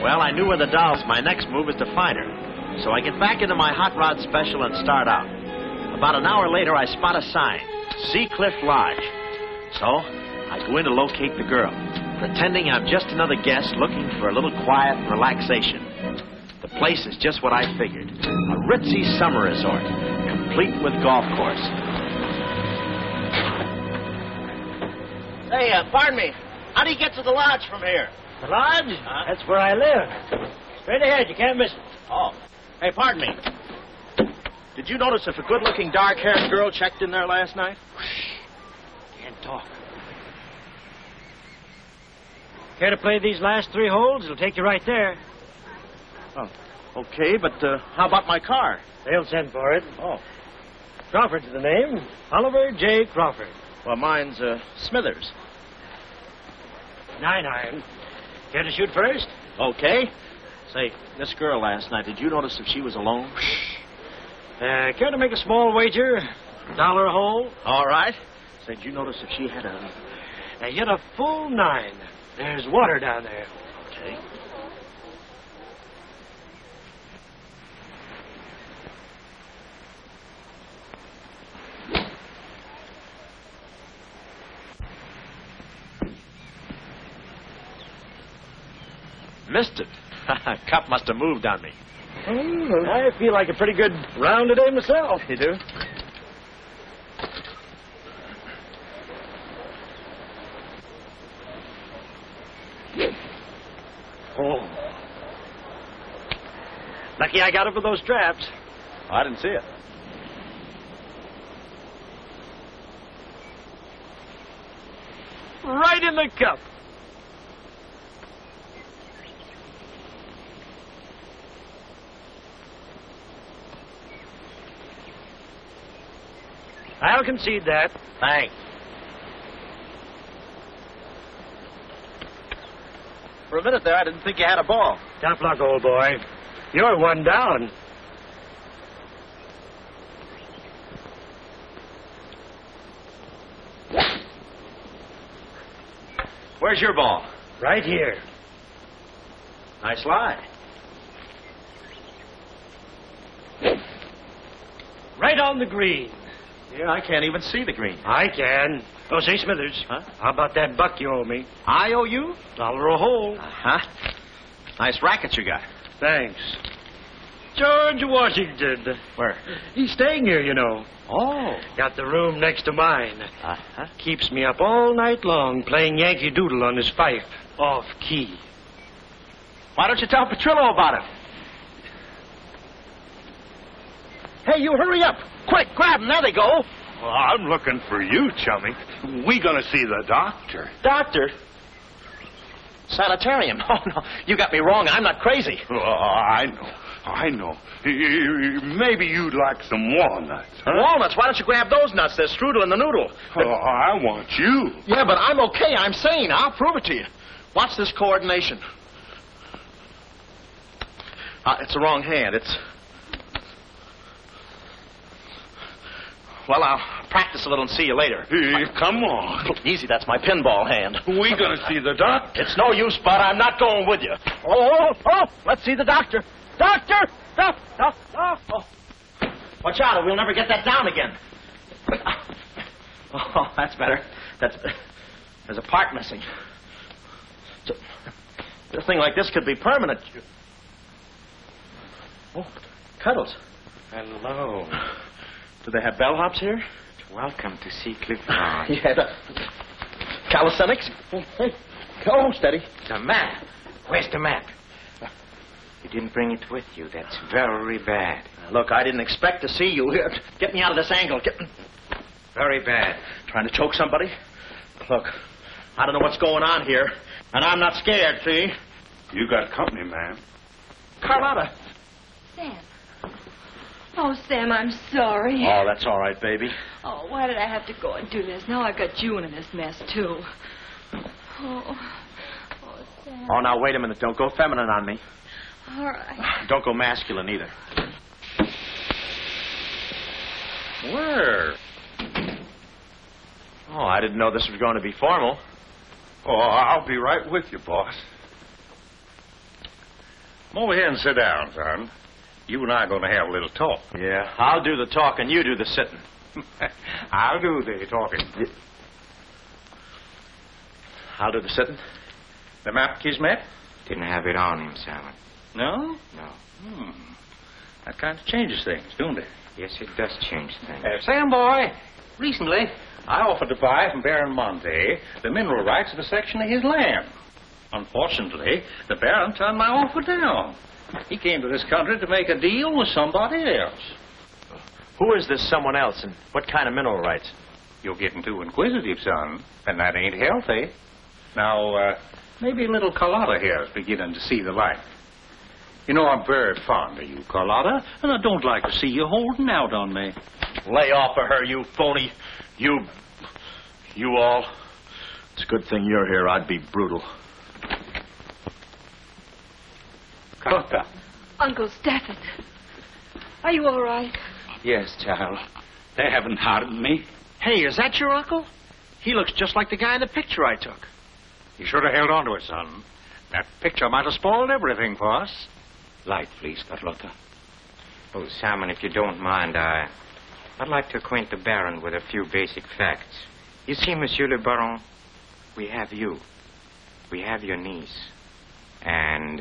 Well, I knew where the doll's. My next move is to find her. So I get back into my hot rod special and start out. About an hour later, I spot a sign, Seacliff Lodge. So I go in to locate the girl, pretending I'm just another guest looking for a little quiet and relaxation. The place is just what I figured, a ritzy summer resort, complete with golf course. Hey, pardon me. How do you get to the lodge from here? The lodge? That's where I live. Straight ahead, you can't miss it. Oh. Hey, pardon me. Did you notice if a good-looking, dark-haired girl checked in there last night? Can't talk. Care to play these last 3 holes? It'll take you right there. Oh, okay, but how about my car? They'll send for it. Oh. Crawford's the name. Oliver J. Crawford. Well, mine's Smithers. 9 iron. Care to shoot first? Okay. Say, this girl last night, did you notice if she was alone? Care to make a small wager? $1 a hole? All right. Say, did you notice if she had a... You get a full 9. There's water down there. Okay. two-fisted. Cup must have moved on me. I feel like a pretty good round today myself. You do? Oh. Lucky I got it for those traps. I didn't see it. Right in the cup. I'll concede that. Thanks. For a minute there, I didn't think you had a ball. Tough luck, old boy. You're one down. Where's your ball? Right here. Nice lie. Right on the green. Yeah, I can't even see the green. I can. Oh, say, Smithers. Huh? How about that buck you owe me? I owe you? $1 a hole. Uh-huh. Nice racket you got. Thanks. George Washington. Where? He's staying here, you know. Oh. Got the room next to mine. Uh-huh. Keeps me up all night long playing Yankee Doodle on his fife. Off key. Why don't you tell Petrillo about it? Hey, you hurry up. Quick, grab them. There they go. Well, I'm looking for you, chummy. We gonna see the doctor. Doctor? Sanitarium. Oh, no. You got me wrong. I'm not crazy. Oh, I know. Maybe you'd like some walnuts. Huh? Walnuts? Why don't you grab those nuts? There's strudel in the noodle. Oh, I want you. Yeah, but I'm okay. I'm sane. I'll prove it to you. Watch this coordination. It's the wrong hand. It's... Well, I'll practice a little and see you later. Hey, come on. Easy, that's my pinball hand. We gonna see the doctor. It's no use, Bud. I'm not going with you. Oh, let's see the doctor. Doctor! Oh. Watch out, or we'll never get that down again. Oh, that's better. There's a part missing. A thing like this could be permanent. Oh, Cuddles. Hello. Do they have bellhops here? Welcome to see Cliff Lodge. Yeah, the calisthenics. Hey, go steady. The map. Where's the map? You didn't bring it with you. That's very bad. Look, I didn't expect to see you here. Get me out of this angle. Very bad. Trying to choke somebody? Look, I don't know what's going on here, and I'm not scared, see? You got company, ma'am. Carlotta. Sam. Oh, Sam, I'm sorry. Oh, that's all right, baby. Oh, why did I have to go and do this? Now I've got you in this mess, too. Oh, Sam. Oh, now, wait a minute. Don't go feminine on me. All right. Don't go masculine, either. Where? Oh, I didn't know this was going to be formal. Oh, I'll be right with you, boss. Come over here and sit down, son. You and I are going to have a little talk. Yeah, I'll do the talking, you do the sitting. I'll do the talking. I'll do the sitting. The map, Kismet? Didn't have it on him, Simon. No? No. That kind of changes things, don't it? Yes, it does change things. Sam, boy, recently I offered to buy from Baron Monte the mineral rights of a section of his land. Unfortunately, the Baron turned my offer down. He came to this country to make a deal with somebody else. Who is this someone else, and what kind of mineral rights? You're getting too inquisitive, son, and that ain't healthy. Now, maybe little Carlotta here is beginning to see the light. You know, I'm very fond of you, Carlotta, and I don't like to see you holding out on me. Lay off of her, you phony. You all. It's a good thing you're here. I'd be brutal. Carlotta. Uncle Stafford. Are you all right? Yes, child. They haven't harmed me. Hey, is that your uncle? He looks just like the guy in the picture I took. You should have held on to it, son. That picture might have spoiled everything for us. Light, please, Carlotta. Oh, Simon, if you don't mind, I'd like to acquaint the Baron with a few basic facts. You see, Monsieur le Baron, we have you. We have your niece. And,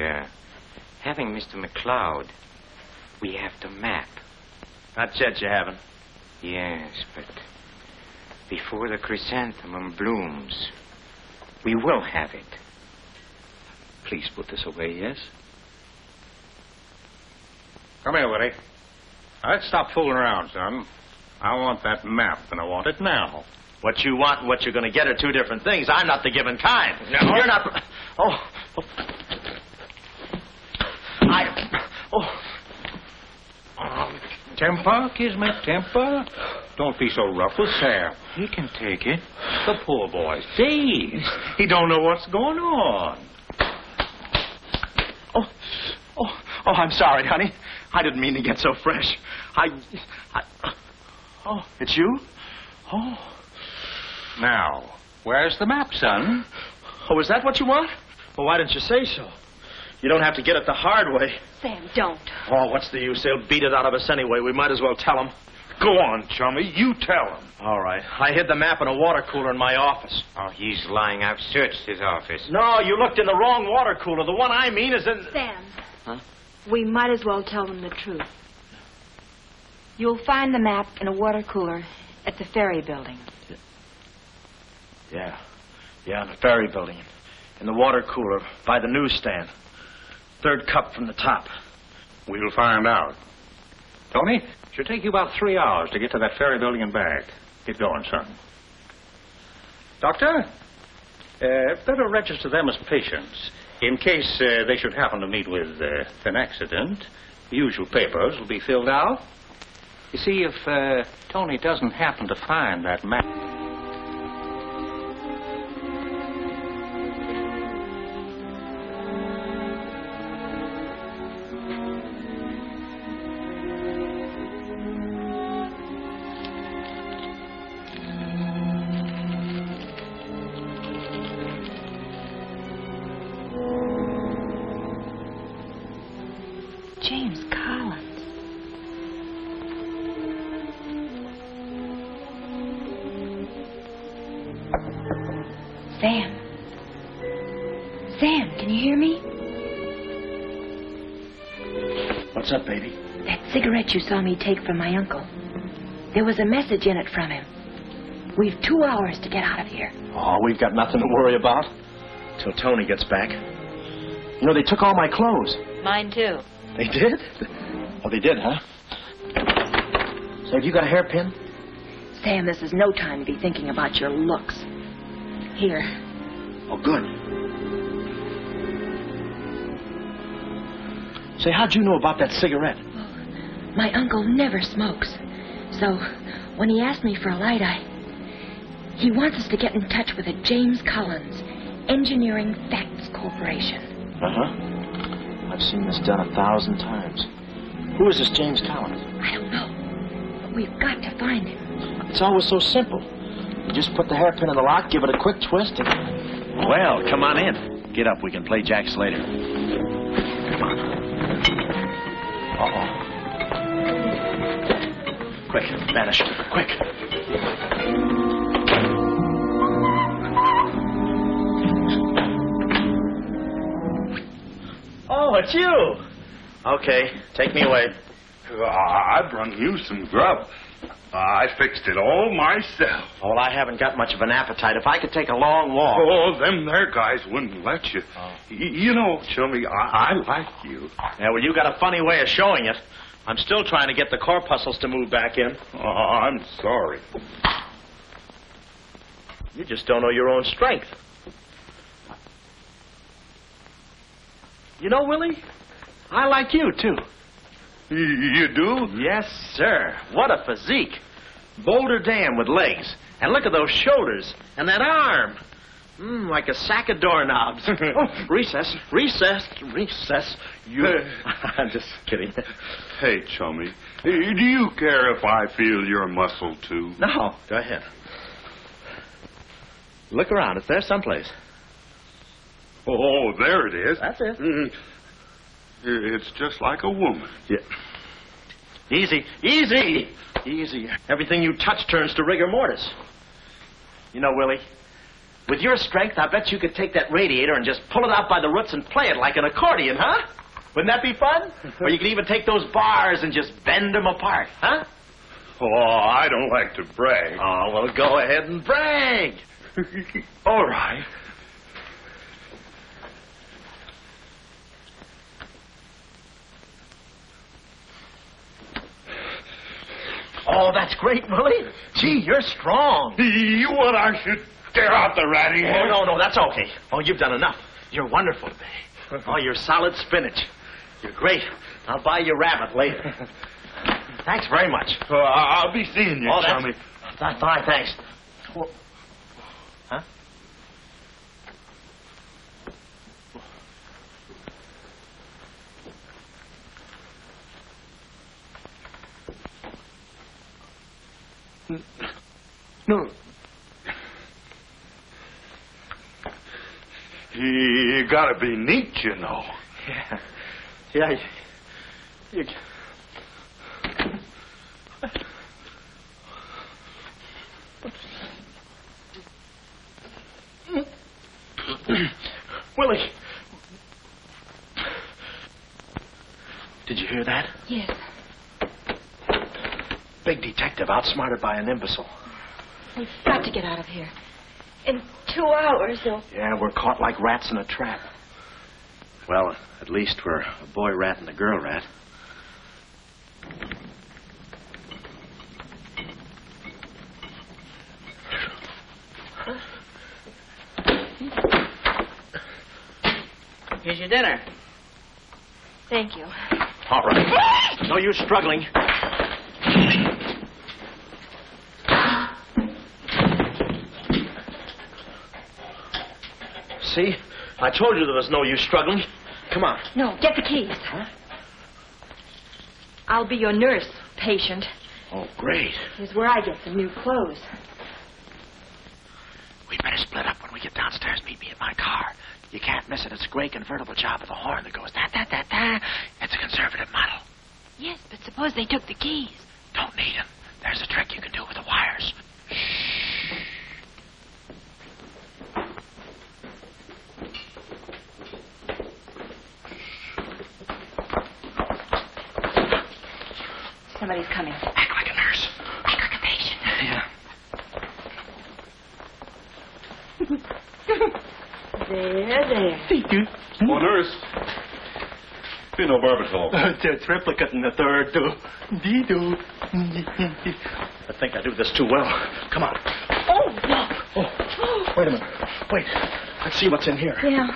having Mr. McLeod, we have the map. Not yet, you haven't. Yes, but before the chrysanthemum blooms, we will have it. Please put this away, yes? Come here, Woody. Let's stop fooling around, son. I want that map, and I want it now. What you want and what you're going to get are two different things. I'm not the given kind. No. You're not... Temper, Kismet, temper. Don't be so rough with Sam. He can take it. The poor boy's dazed. He don't know what's going on. Oh, I'm sorry, honey. I didn't mean to get so fresh. Oh, it's you? Oh. Now, where's the map, son? Oh, is that what you want? Well, why didn't you say so? You don't have to get it the hard way. Sam, don't. Oh, what's the use? They'll beat it out of us anyway. We might as well tell them. Go on, chummy. You tell him. All right. I hid the map in a water cooler in my office. Oh, he's lying. I've searched his office. No, you looked in the wrong water cooler. The one I mean is in... Sam. Huh? We might as well tell them the truth. You'll find the map in a water cooler at the ferry building. Yeah, in the ferry building. In the water cooler by the newsstand. Third cup from the top. We'll find out. Tony, should take you about 3 hours to get to that ferry building and back. Get going, son. Doctor, better register them as patients. In case they should happen to meet with an accident, the usual papers will be filled out. You see, if Tony doesn't happen to find that map... James Collins. Sam. Sam, can you hear me? What's up, baby? That cigarette you saw me take from my uncle. There was a message in it from him. We've 2 hours to get out of here. Oh, we've got nothing to worry about. Till Tony gets back. You know, they took all my clothes. Mine, too. They did? Oh, they did, huh? So have you got a hairpin? Sam, this is no time to be thinking about your looks. Here. Oh, good. Say, how'd you know about that cigarette? Well, my uncle never smokes. So, when he asked me for a light, he wants us to get in touch with a James Collins, Engineering Facts Corporation. Uh-huh. I've seen this done 1,000 times. Who is this James Collins? I don't know. But we've got to find him. It's always so simple. You just put the hairpin in the lock, give it a quick twist, and... Well, come on in. Get up. We can play jacks later. Come on. Uh-oh. Quick, vanish. Quick. Oh, it's you. Okay, take me away. I brung you some grub. I fixed it all myself. Oh, well, I haven't got much of an appetite. If I could take a long walk... Oh, them there guys wouldn't let you. Oh. You know, Chummy, I like you. Yeah, well, you got a funny way of showing it. I'm still trying to get the corpuscles to move back in. Oh, I'm sorry. You just don't know your own strength. You know, Willie, I like you, too. You do? Yes, sir. What a physique. Boulder Dam with legs. And look at those shoulders. And that arm. Like a sack of doorknobs. Oh, recess. You... I'm just kidding. Hey, Chummy, do you care if I feel your muscle, too? No, go ahead. Look around. It's there someplace. Oh, there it is. That's it. It's just like a woman. Yeah. Easy. Everything you touch turns to rigor mortis. You know, Willie, With your strength, I bet you could take that radiator and just pull it out by the roots and play it like an accordion, huh? Wouldn't that be fun? Or you could even take those bars and just bend them apart, huh? Oh, I don't like to brag. Oh, well, go ahead and brag. All right. Oh, that's great, Willie. Gee, you're strong. You want I should tear out the ratty hair? Oh, no, that's okay. Oh, you've done enough. You're wonderful today. Oh, you're solid spinach. You're great. I'll buy you rabbit later. Thanks very much. I'll be seeing you, chummy. Fine, thanks. Huh? No. You gotta be neat, you know. Yeah. You... Willie. Did you hear that? Yes. Big detective outsmarted by an imbecile. We've got to get out of here. In 2 hours, they'll... Yeah, we're caught like rats in a trap. Well, at least we're a boy rat and a girl rat. Here's your dinner. Thank you. All right. No use struggling. See? I told you there was no use struggling. Come on. No, get the keys. Huh? I'll be your nurse, patient. Oh, great. Here's where I get some new clothes. We better split up when we get downstairs. Meet me in my car. You can't miss it. It's a gray convertible job with a horn that goes da-da-da-da. It's a conservative model. Yes, but suppose they took the keys. Don't need them. There's a trick you can do with the wires. Somebody's coming. Act like a nurse. Act like a patient. Yeah. There. Oh, nurse. Be no barbertol. The triplicate and the third, do. Dee-do. I think I do this too well. Come on. Oh, no. Oh, wait a minute. Wait. Let's see what's in here. Yeah.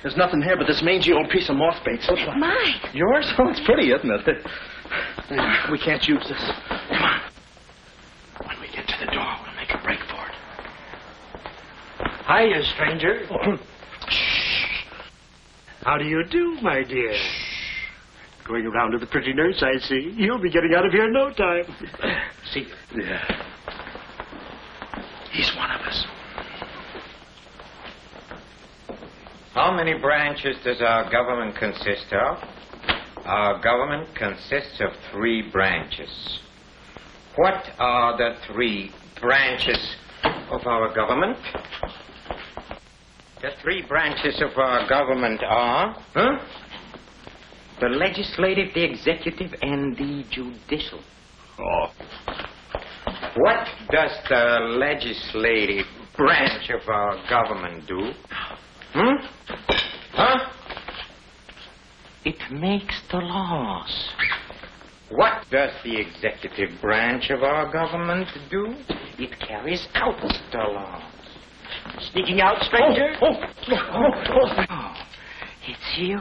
There's nothing here but this mangy old piece of moth bait. It's mine. Yours? Oh, it's pretty, isn't it? We can't use this. Come on. When we get to the door, we'll make a break for it. Hiya, stranger. Shh. How do you do, my dear? Going around to the pretty nurse, I see. You'll be getting out of here in no time. See? Yeah. He's one of us. How many branches does our government consist of? Our government consists of 3 branches. What are the 3 branches of our government? The 3 branches of our government are, the legislative, the executive, and the judicial. Oh. What does the legislative branch of our government do? It makes the laws. What does the executive branch of our government do? It carries out the laws. Sneaking out, stranger? Oh, it's you.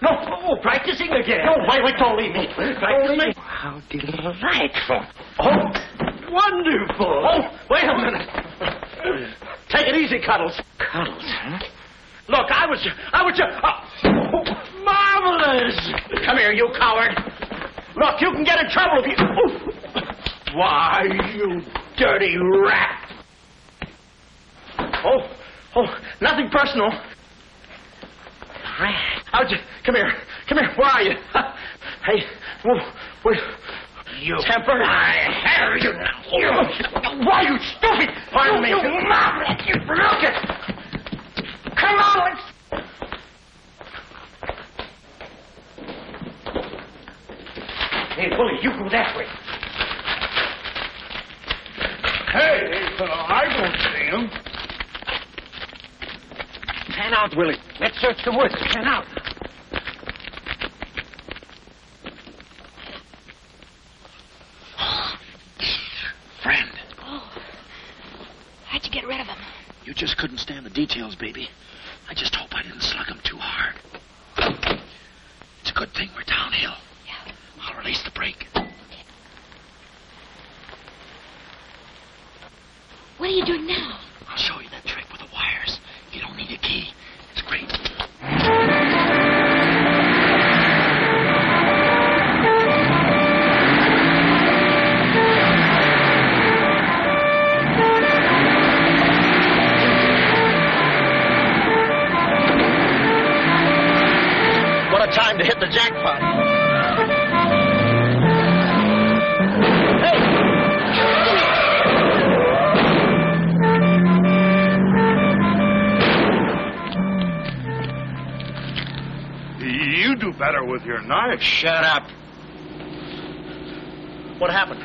No, practicing again. No, wait, don't leave me. Practicing. How delightful. Oh, wonderful. Oh, wait a minute. Take it easy, Cuddles. Cuddles, huh? Look, I was just... marvelous! Come here, you coward. Look, you can get in trouble if you... Why, you dirty rat. Oh, nothing personal. Rat. Come here. Where are you? Hey, wait. you. Temper? I have you now. Why, you stupid! Pardon me. You mom! Look it! Come on, let's... Hey, Willie, you go that way. Hey, I don't see him. Pan out, Willie. Let's search the woods. Pan out. Friend. Oh. How'd you get rid of him? You just couldn't stand the details, baby. I just hope I didn't slug him too hard. It's a good thing we're downhill. Yeah. I'll release the brake. What are you doing now? I'll show you that trick with the wires. You don't need a key. It's great. What a time to hit the jackpot. You do better with your knife. Shut up. What happened?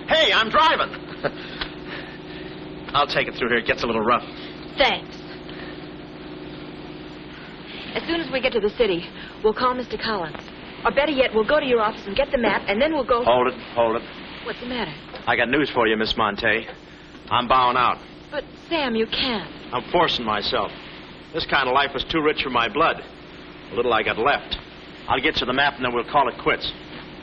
Hey, I'm driving. I'll take it through here. It gets a little rough. Thanks. As soon as we get to the city, we'll call Mr. Collins. Or better yet, we'll go to your office and get the map, and then we'll go... Hold it. What's the matter? I got news for you, Miss Monte. I'm bowing out. But, Sam, you can't. I'm forcing myself. This kind of life was too rich for my blood. The little I got left. I'll get you the map, and then we'll call it quits.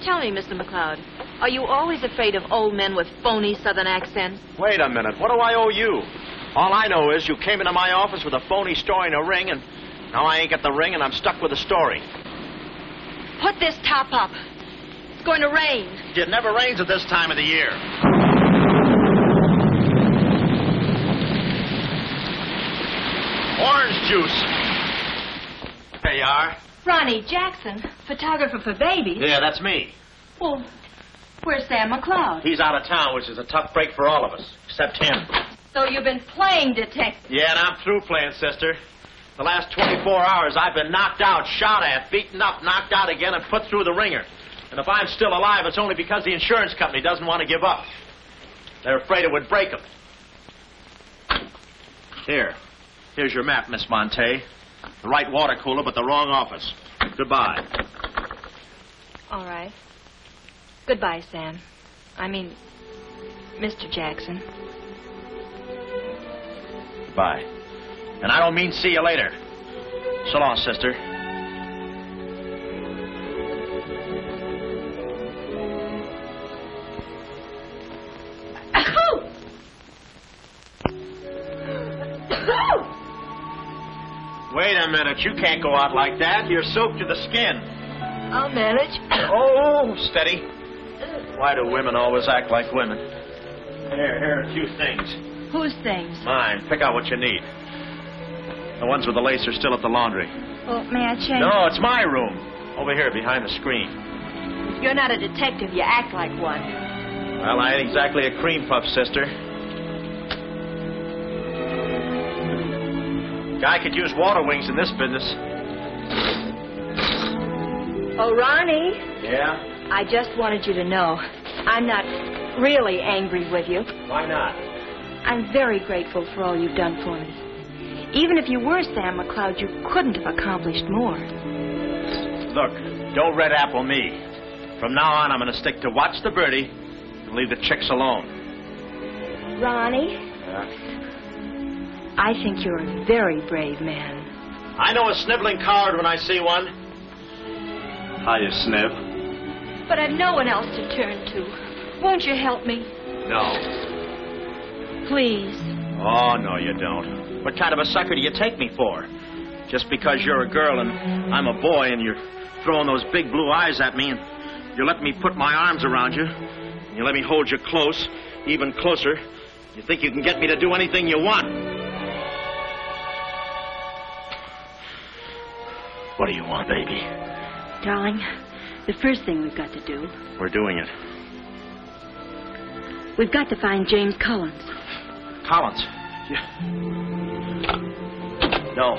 Tell me, Mr. McLeod, are you always afraid of old men with phony southern accents? Wait a minute. What do I owe you? All I know is you came into my office with a phony story and a ring, and now I ain't got the ring, and I'm stuck with the story. Put this top up. It's going to rain. It never rains at this time of the year. Orange juice. There you are. Ronnie Jackson, photographer for babies. Yeah, that's me. Well, where's Sam McLeod? He's out of town, which is a tough break for all of us, except him. So you've been playing detective. Yeah, and I'm through playing, sister. The last 24 hours, I've been knocked out, shot at, beaten up, knocked out again, and put through the ringer. And if I'm still alive, it's only because the insurance company doesn't want to give up. They're afraid it would break them. Here's your map, Miss Monte. The right water cooler, but the wrong office. Goodbye. All right. Goodbye, Sam. I mean, Mr. Jackson. Goodbye. And I don't mean see you later. So long, sister. Wait a minute. You can't go out like that. You're soaked to the skin. I'll manage. Oh, steady. Why do women always act like women? Here are a few things. Whose things? Mine. Pick out what you need. The ones with the lace are still at the laundry. Well, may I change? No, it's my room. Over here, behind the screen. You're not a detective. You act like one. Well, I ain't exactly a cream puff, sister. Guy could use water wings in this business. Oh, Ronnie. Yeah? I just wanted you to know I'm not really angry with you. Why not? I'm very grateful for all you've done for me. Even if you were Sam McLeod, you couldn't have accomplished more. Look, don't red apple me. From now on, I'm going to stick to watch the birdie and leave the chicks alone. Ronnie? Yeah? I think you're a very brave man. I know a sniveling coward when I see one. How you sniv? But I've no one else to turn to. Won't you help me? No. Please. Oh, no, you don't. What kind of a sucker do you take me for? Just because you're a girl and I'm a boy and you're throwing those big blue eyes at me and you let me put my arms around you and you let me hold you close, even closer, you think you can get me to do anything you want. What do you want, baby? Darling, the first thing we've got to do... We're doing it. We've got to find James Collins. Collins? No,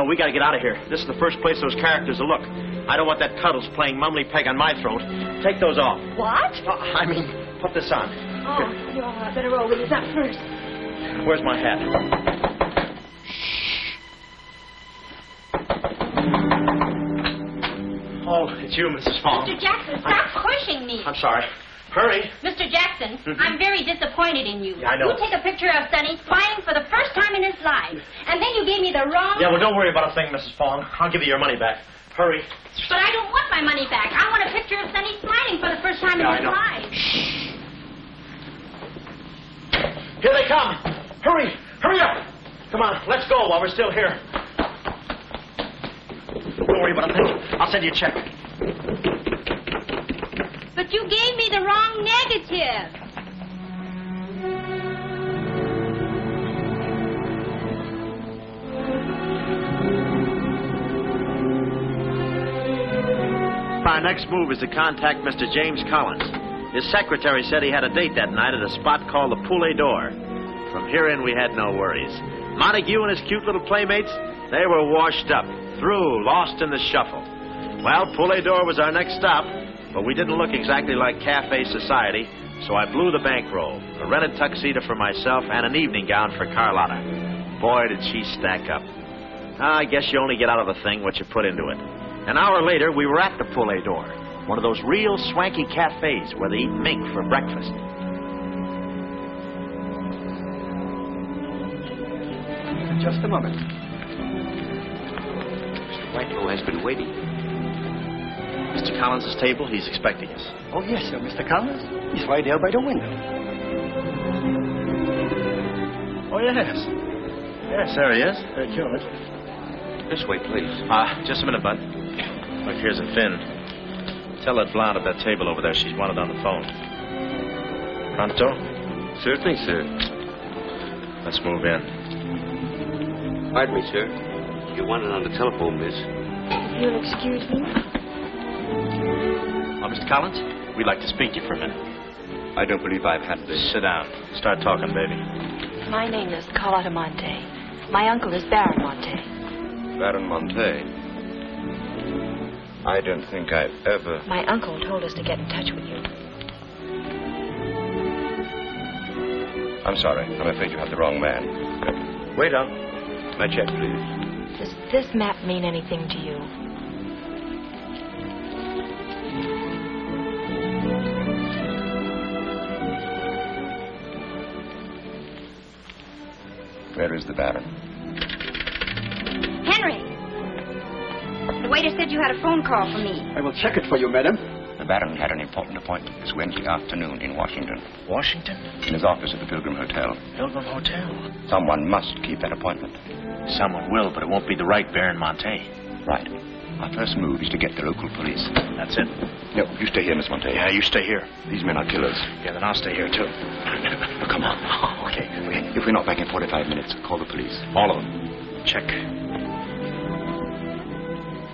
we gotta get out of here. This is the first place those characters will look. I don't want that Cuddles playing mumbly peg on my throat. Take those off. What? I mean, put this on. Oh, no, I better roll with this up first. Where's my hat? Oh, it's you, Mrs. Fong. Mr. Jackson, stop pushing me. I'm sorry. Hurry. Mr. Jackson, I'm very disappointed in you. Yeah, I know. You take a picture of Sonny flying for the first time in his life, and then you gave me the wrong... Yeah, well, don't worry about a thing, Mrs. Fong. I'll give you your money back. Hurry. But I don't want my money back. I want a picture of Sonny smiling for the first time in his life. Shh. Here they come. Hurry. Hurry up. Come on, let's go while we're still here. Don't worry about a thing. I'll send you a check. But you gave me the wrong negative. Our next move is to contact Mr. James Collins. His secretary said he had a date that night at a spot called the Poulet d'Or. From here in, we had no worries. Montague and his cute little playmates, they were washed up, through, lost in the shuffle. Well, Poulet d'Or was our next stop, but we didn't look exactly like cafe society, so I blew the bankroll, a rented tuxedo for myself, and an evening gown for Carlotta. Boy, did she stack up. I guess you only get out of a thing what you put into it. An hour later, we were at the Poulet d'Or, one of those real swanky cafes where they eat mink for breakfast. Just a moment. Mr. Whitelaw has been waiting. Mr. Collins' table, he's expecting us. Oh, yes, sir. Mr. Collins? He's right there by the window. Oh, yes. Yes, there he is. Very cute. This way, please. Just a minute, Bud. Look, here's a Finn. Tell that blonde at that table over there she's wanted on the phone. Pronto? Certainly, sir. Let's move in. Pardon me, sir. You wanted on the telephone, miss. You'll excuse me? Oh, Mr. Collins, we'd like to speak to you for a minute. I don't believe I've had this. Sit down. Start talking, baby. My name is Carlotta Monte. My uncle is Baron Monte. Baron Monte? I don't think I've ever... My uncle told us to get in touch with you. I'm sorry. I'm afraid you have the wrong man. Wait on. My check, please. Does this map mean anything to you? Where is the Baron? Henry! The waiter said you had a phone call for me. I will check it for you, madam. The Baron had an important appointment this Wednesday afternoon in Washington. Washington? In his office at the Pilgrim Hotel. Pilgrim Hotel? Someone must keep that appointment. Someone will, but it won't be the right Baron Monte. Right. Our first move is to get the local police. That's it. No, you stay here, Miss Monte. Yeah, you stay here. These men are killers. Yeah, then I'll stay here, too. Come on. Okay. If we're not back in 45 minutes, call the police. All of them. Check.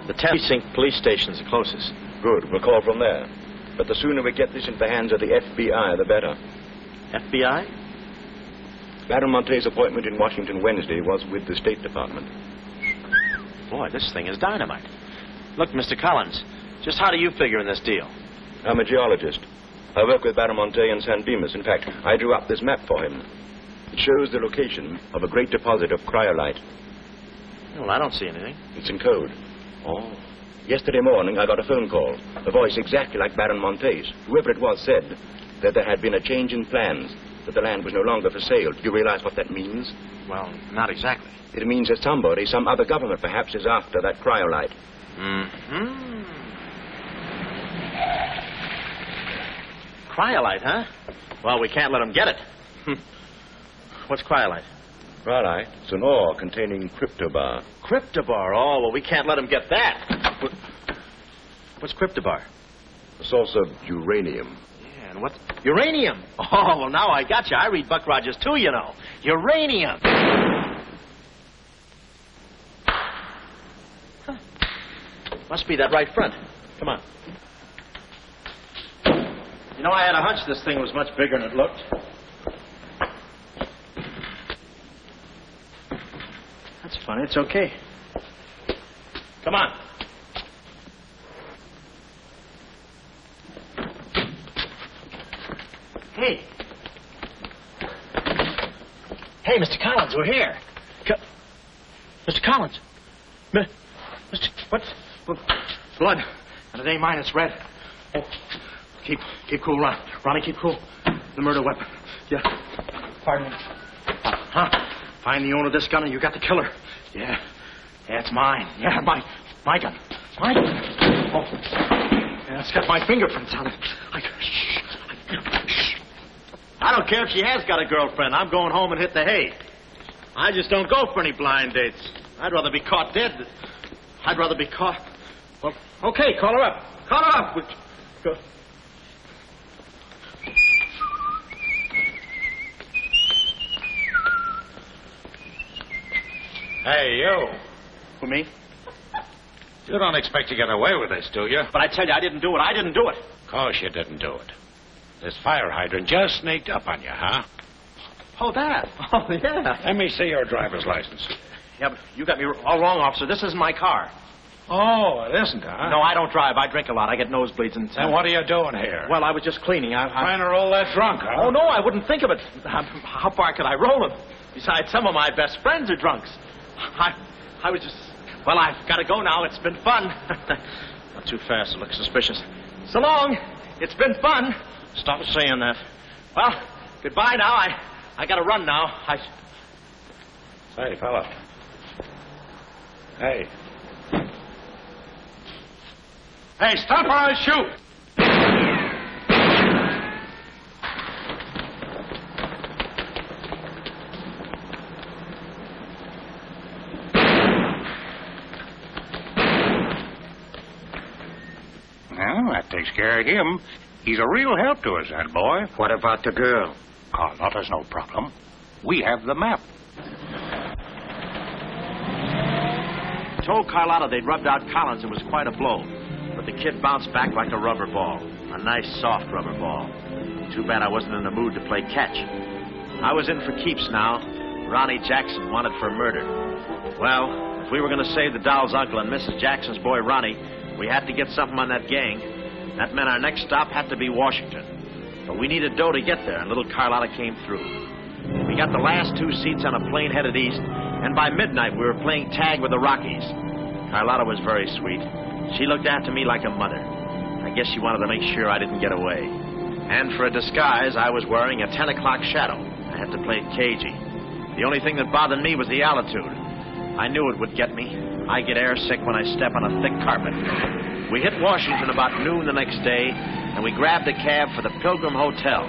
The 10th precinct police station's the closest. Good. We'll call from there. But the sooner we get this into the hands of the FBI, the better. FBI? Baron Monte's appointment in Washington Wednesday was with the State Department. Boy, this thing is dynamite. Look, Mr. Collins, just how do you figure in this deal? I'm a geologist. I work with Baron Monte in San Dimas. In fact, I drew up this map for him. It shows the location of a great deposit of cryolite. Well, I don't see anything. It's in code. Oh. Yesterday morning, I got a phone call. A voice exactly like Baron Monte's. Whoever it was said that there had been a change in plans, that the land was no longer for sale. Do you realize what that means? Well, not exactly. It means that somebody, some other government perhaps, is after that cryolite. Mm-hmm. Cryolite, huh? Well, we can't let them get it. What's cryolite? Cryolite? It's an ore containing cryptobar. Cryptobar? Oh, well, we can't let them get that. What's cryptobar? A source of uranium. Yeah, and what's... Uranium? Oh, well, now I got you. I read Buck Rogers, too, you know. Uranium. Huh. Must be that right front. Come on. You know, I had a hunch this thing was much bigger than it looked. That's funny. It's okay. Come on. Hey. Hey, Mr. Collins, we're here. Mr. Collins. Mr. What's... Blood. And it ain't mine, it's red. Oh. Keep cool, Ron. Ronnie, keep cool. The murder weapon. Yeah. Pardon me. Huh? Find the owner of this gun and you got the killer. Yeah. Yeah, it's mine. Yeah, my gun. My gun. Oh. Yeah, it's got my fingerprints on it. I don't care if she has got a girlfriend. I'm going home and hit the hay. I just don't go for any blind dates. I'd rather be caught dead. I'd rather be caught... Well, okay, call her up. Call her up. Go. Hey, you. Who, me? You don't expect to get away with this, do you? But I tell you, I didn't do it. I didn't do it. Of course you didn't do it. This fire hydrant just sneaked up on you, huh? Oh, that. Oh, yeah. Let me see your driver's license. Yeah, but you got me all wrong, officer. This isn't my car. Oh, it isn't, huh? No, I don't drive. I drink a lot. I get nosebleeds and... Then what are you doing here? Well, I was just cleaning. Trying to roll that drunk, huh? Oh, no, I wouldn't think of it. How far could I roll them? Besides, some of my best friends are drunks. I was just... Well, I've got to go now. It's been fun. Not too fast. It looks suspicious. So long. It's been fun. Stop saying that. Well, goodbye now. I got to run now. Say, fella. Hey. Hey, stop or I'll shoot. Well, that takes care of him. He's a real help to us, that boy. What about the girl? Carlotta's no problem. We have the map. Told Carlotta they'd rubbed out Collins. It was quite a blow. But the kid bounced back like a rubber ball. A nice, soft rubber ball. Too bad I wasn't in the mood to play catch. I was in for keeps now. Ronnie Jackson wanted for murder. Well, if we were going to save the doll's uncle and Mrs. Jackson's boy Ronnie, we had to get something on that gang. That meant our next stop had to be Washington. But we needed dough to get there, and little Carlotta came through. We got the last 2 seats on a plane headed east, and by midnight we were playing tag with the Rockies. Carlotta was very sweet. She looked after me like a mother. I guess she wanted to make sure I didn't get away. And for a disguise, I was wearing a 10 o'clock shadow. I had to play it cagey. The only thing that bothered me was the altitude. I knew it would get me. I get airsick when I step on a thick carpet. We hit Washington about noon the next day, and we grabbed a cab for the Pilgrim Hotel.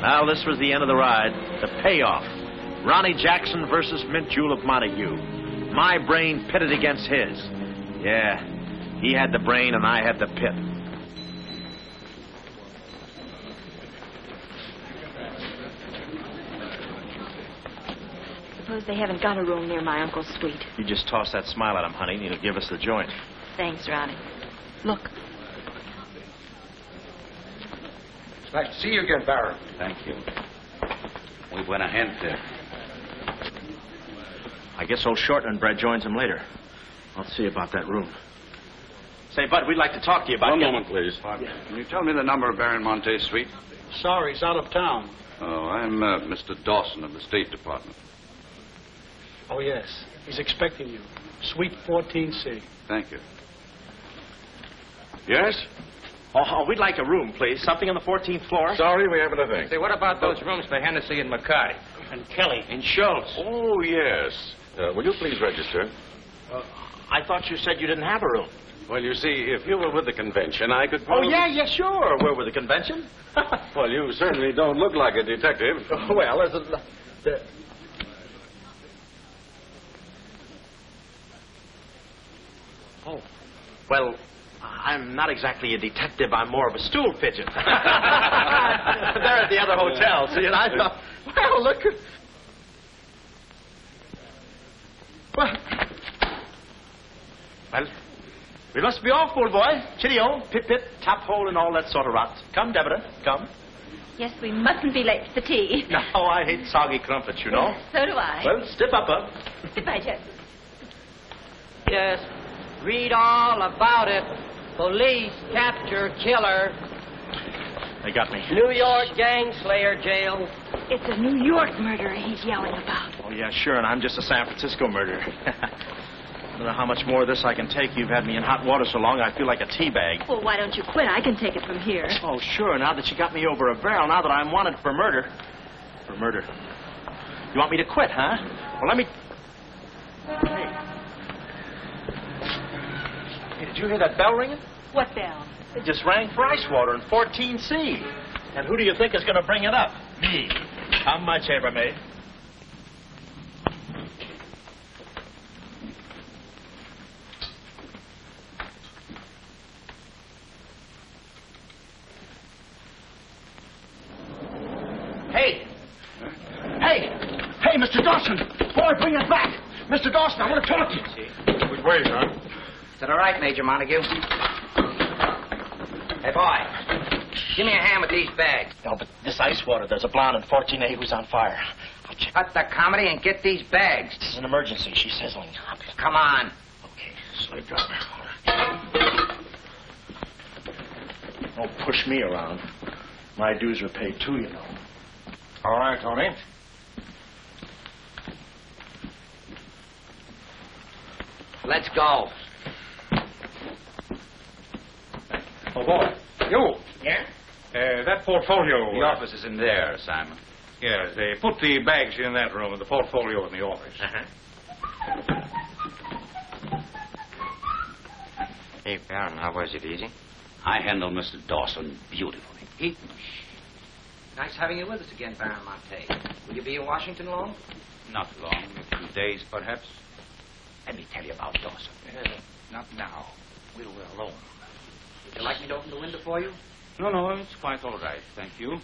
Well, this was the end of the ride, the payoff. Ronnie Jackson versus Mint Julep Montague. My brain pitted against his. Yeah, he had the brain and I had the pit. Suppose they haven't got a room near my uncle's suite. You just toss that smile at him, honey, and he'll give us the joint. Thanks, Ronnie. Look. It's nice to see you again, Barron. Thank you. Muy buena gente. I guess old Shortland joins him later. I'll see about that room. Say, Bud, we'd like to talk to you about... One moment, please. Can you tell me the number of Baron Monte's suite? Sorry, he's out of town. Oh, I'm Mr. Dawson of the State Department. Oh, yes. He's expecting you. Suite 14C. Thank you. Yes? Oh, we'd like a room, please. Something on the 14th floor. Sorry, we haven't a thing. Say, what about those rooms for Hennessy and McCarty? And Kelly. And Schultz. Oh, yes. Will you please register? I thought you said you didn't have a room. Well, you see, if you were with the convention, I could... Oh, yeah, sure. We're with the convention. Well, you certainly don't look like a detective. Well, there's a... Oh, well, I'm not exactly a detective. I'm more of a stool pigeon. They're at the other hotel, see, and I thought, well, look. Well, We must be off, old boy. Chitty-o, pip-pip, tap-hole, and all that sort of rot. Come, Deborah, come. Yes, we mustn't be late for tea. No, I hate soggy crumpets, you know. So do I. Well, stiff upper. Goodbye, Jackson. Yes, read all about it. Police capture killer. They got me. New York gang slayer jail. It's a New York murderer he's yelling about. Oh, yeah, sure, and I'm just a San Francisco murderer. I don't know how much more of this I can take. You've had me in hot water so long I feel like a tea bag. Well, why don't you quit? I can take it from here. Oh, sure, now that you got me over a barrel, now that I'm wanted for murder. For murder. You want me to quit, huh? Well, let me... Hey, did you hear that bell ringing? What bell? It just rang for ice water in 14C. And who do you think is going to bring it up? Me. I'm my chambermaid. Hey! Hey! Hey, Mr. Dawson! Boy, bring it back! Mr. Dawson, I want to talk to you. Which way, son? Is that all right, Major Montague? Hey, boy. Give me a hand with these bags. No, but this ice water, there's a blonde in 14A who's on fire. I'll check. Cut the comedy and get these bags. This is an emergency. She's sizzling. Come on. Okay, slave driver. Don't push me around. My dues are paid too, you know. All right, Tony. Let's go. Oh, boy. You. Yeah? That portfolio. The office is in there, Simon. Yes, they put the bags in that room and the portfolio in the office. Hey, Baron, how was it? Easy? I handled Mr. Dawson beautifully. Nice having you with us again, Baron Monte. Will you be in Washington long? Not long, a few days, perhaps. Let me tell you about Dawson. Not now. We're alone. Would you like me to open the window for you? No, it's quite all right, thank you.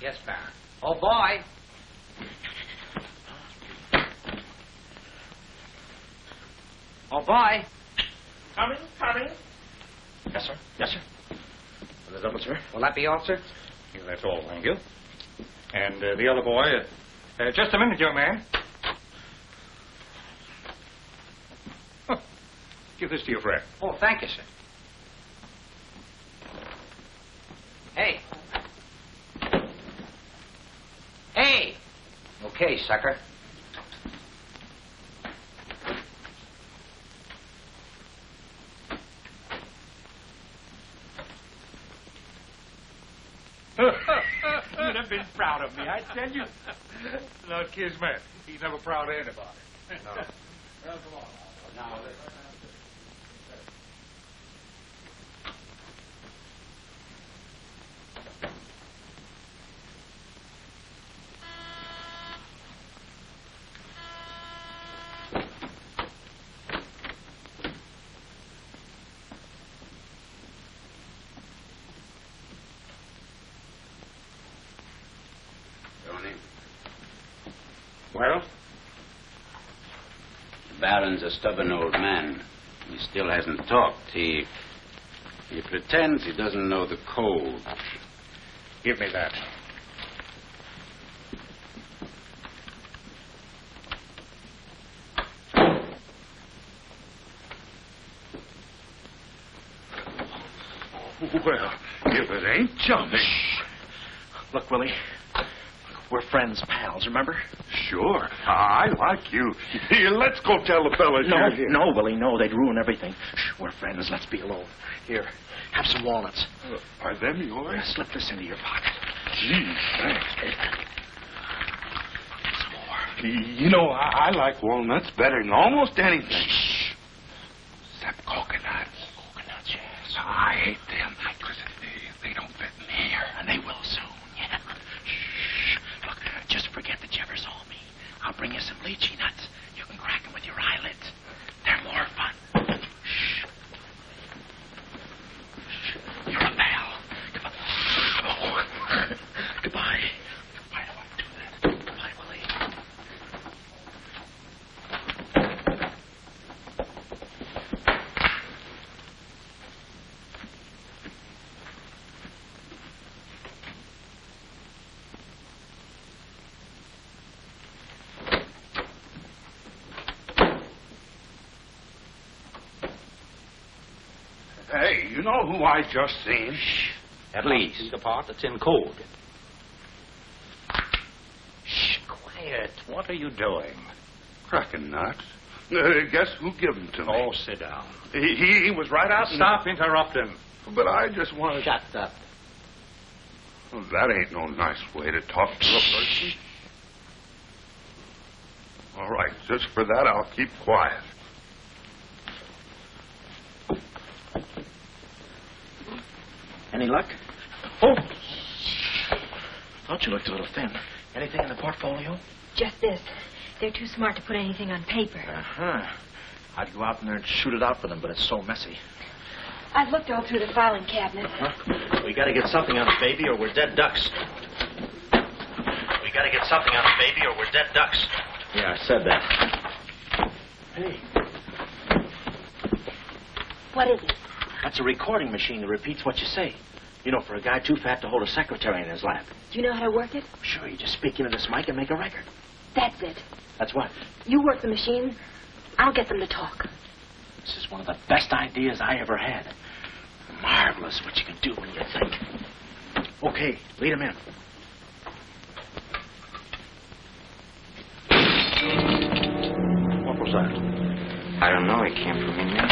Yes, Baron. Oh, boy. Oh, boy. Coming. Yes, sir. Yes, sir. The double, sir. Will that be all, sir? Yeah, that's all, thank you. And the other boy, just a minute, young man. Huh. Give this to your friend. Oh, thank you, sir. Hey. Hey. Okay, sucker. You'd have been proud of me, I tell you. Not Kismet. He's never proud of anybody. No. Well, come on. Now, Well? The Baron's a stubborn old man. He still hasn't talked. He pretends he doesn't know the code. give me that. Well, if it ain't jumping. Look, Willie. We're friends, pals, remember? Sure. I like you. Here, let's go tell the fellas No, you're here. no, Willie, no. They'd ruin everything. Shh, we're friends. Let's be alone. Here, have some walnuts. Are them yours? Slip this into your pocket. Gee, thanks. Some more. You know, I like walnuts better than almost anything. Shh. Except coconuts. Coconuts, yes. I hate them because they don't fit in here. And they will soon, yeah. Shh. Look, just forget that you ever saw me. I'll bring you some lychee nuts. You can crack them with your eyelids. They're more fun. Shh. Shh. You're a pal. Goodbye. Oh. Goodbye. Why do I do that? Goodbye, Willie. you know who I just seen? At least the part that's in code. Quiet. What are you doing? Cracking nuts. Guess who gave him to me? Oh, sit down. He was right out. Stop interrupting. But I just wanted. Shut up. Well, that ain't no nice way to talk to a person. All right, just for that, I'll keep quiet. Any luck? Oh! Thought you looked a little thin. Anything in the portfolio? Just this. They're too smart to put anything on paper. Uh-huh. I'd go out in there and shoot it out for them, but it's so messy. I've looked all through the filing cabinet. Huh? We gotta get something on the baby or we're dead ducks. We gotta get something on the baby or we're dead ducks. Yeah, I said that. Hey. What is it? That's a recording machine that repeats what you say. You know, for a guy too fat to hold a secretary in his lap. Do you know how to work it? Sure, you just speak into this mic and make a record. That's it. That's what? You work the machine. I'll get them to talk. This is one of the best ideas I ever had. Marvelous what you can do when you think. Okay, lead him in. What was that? I don't know. It came from in there.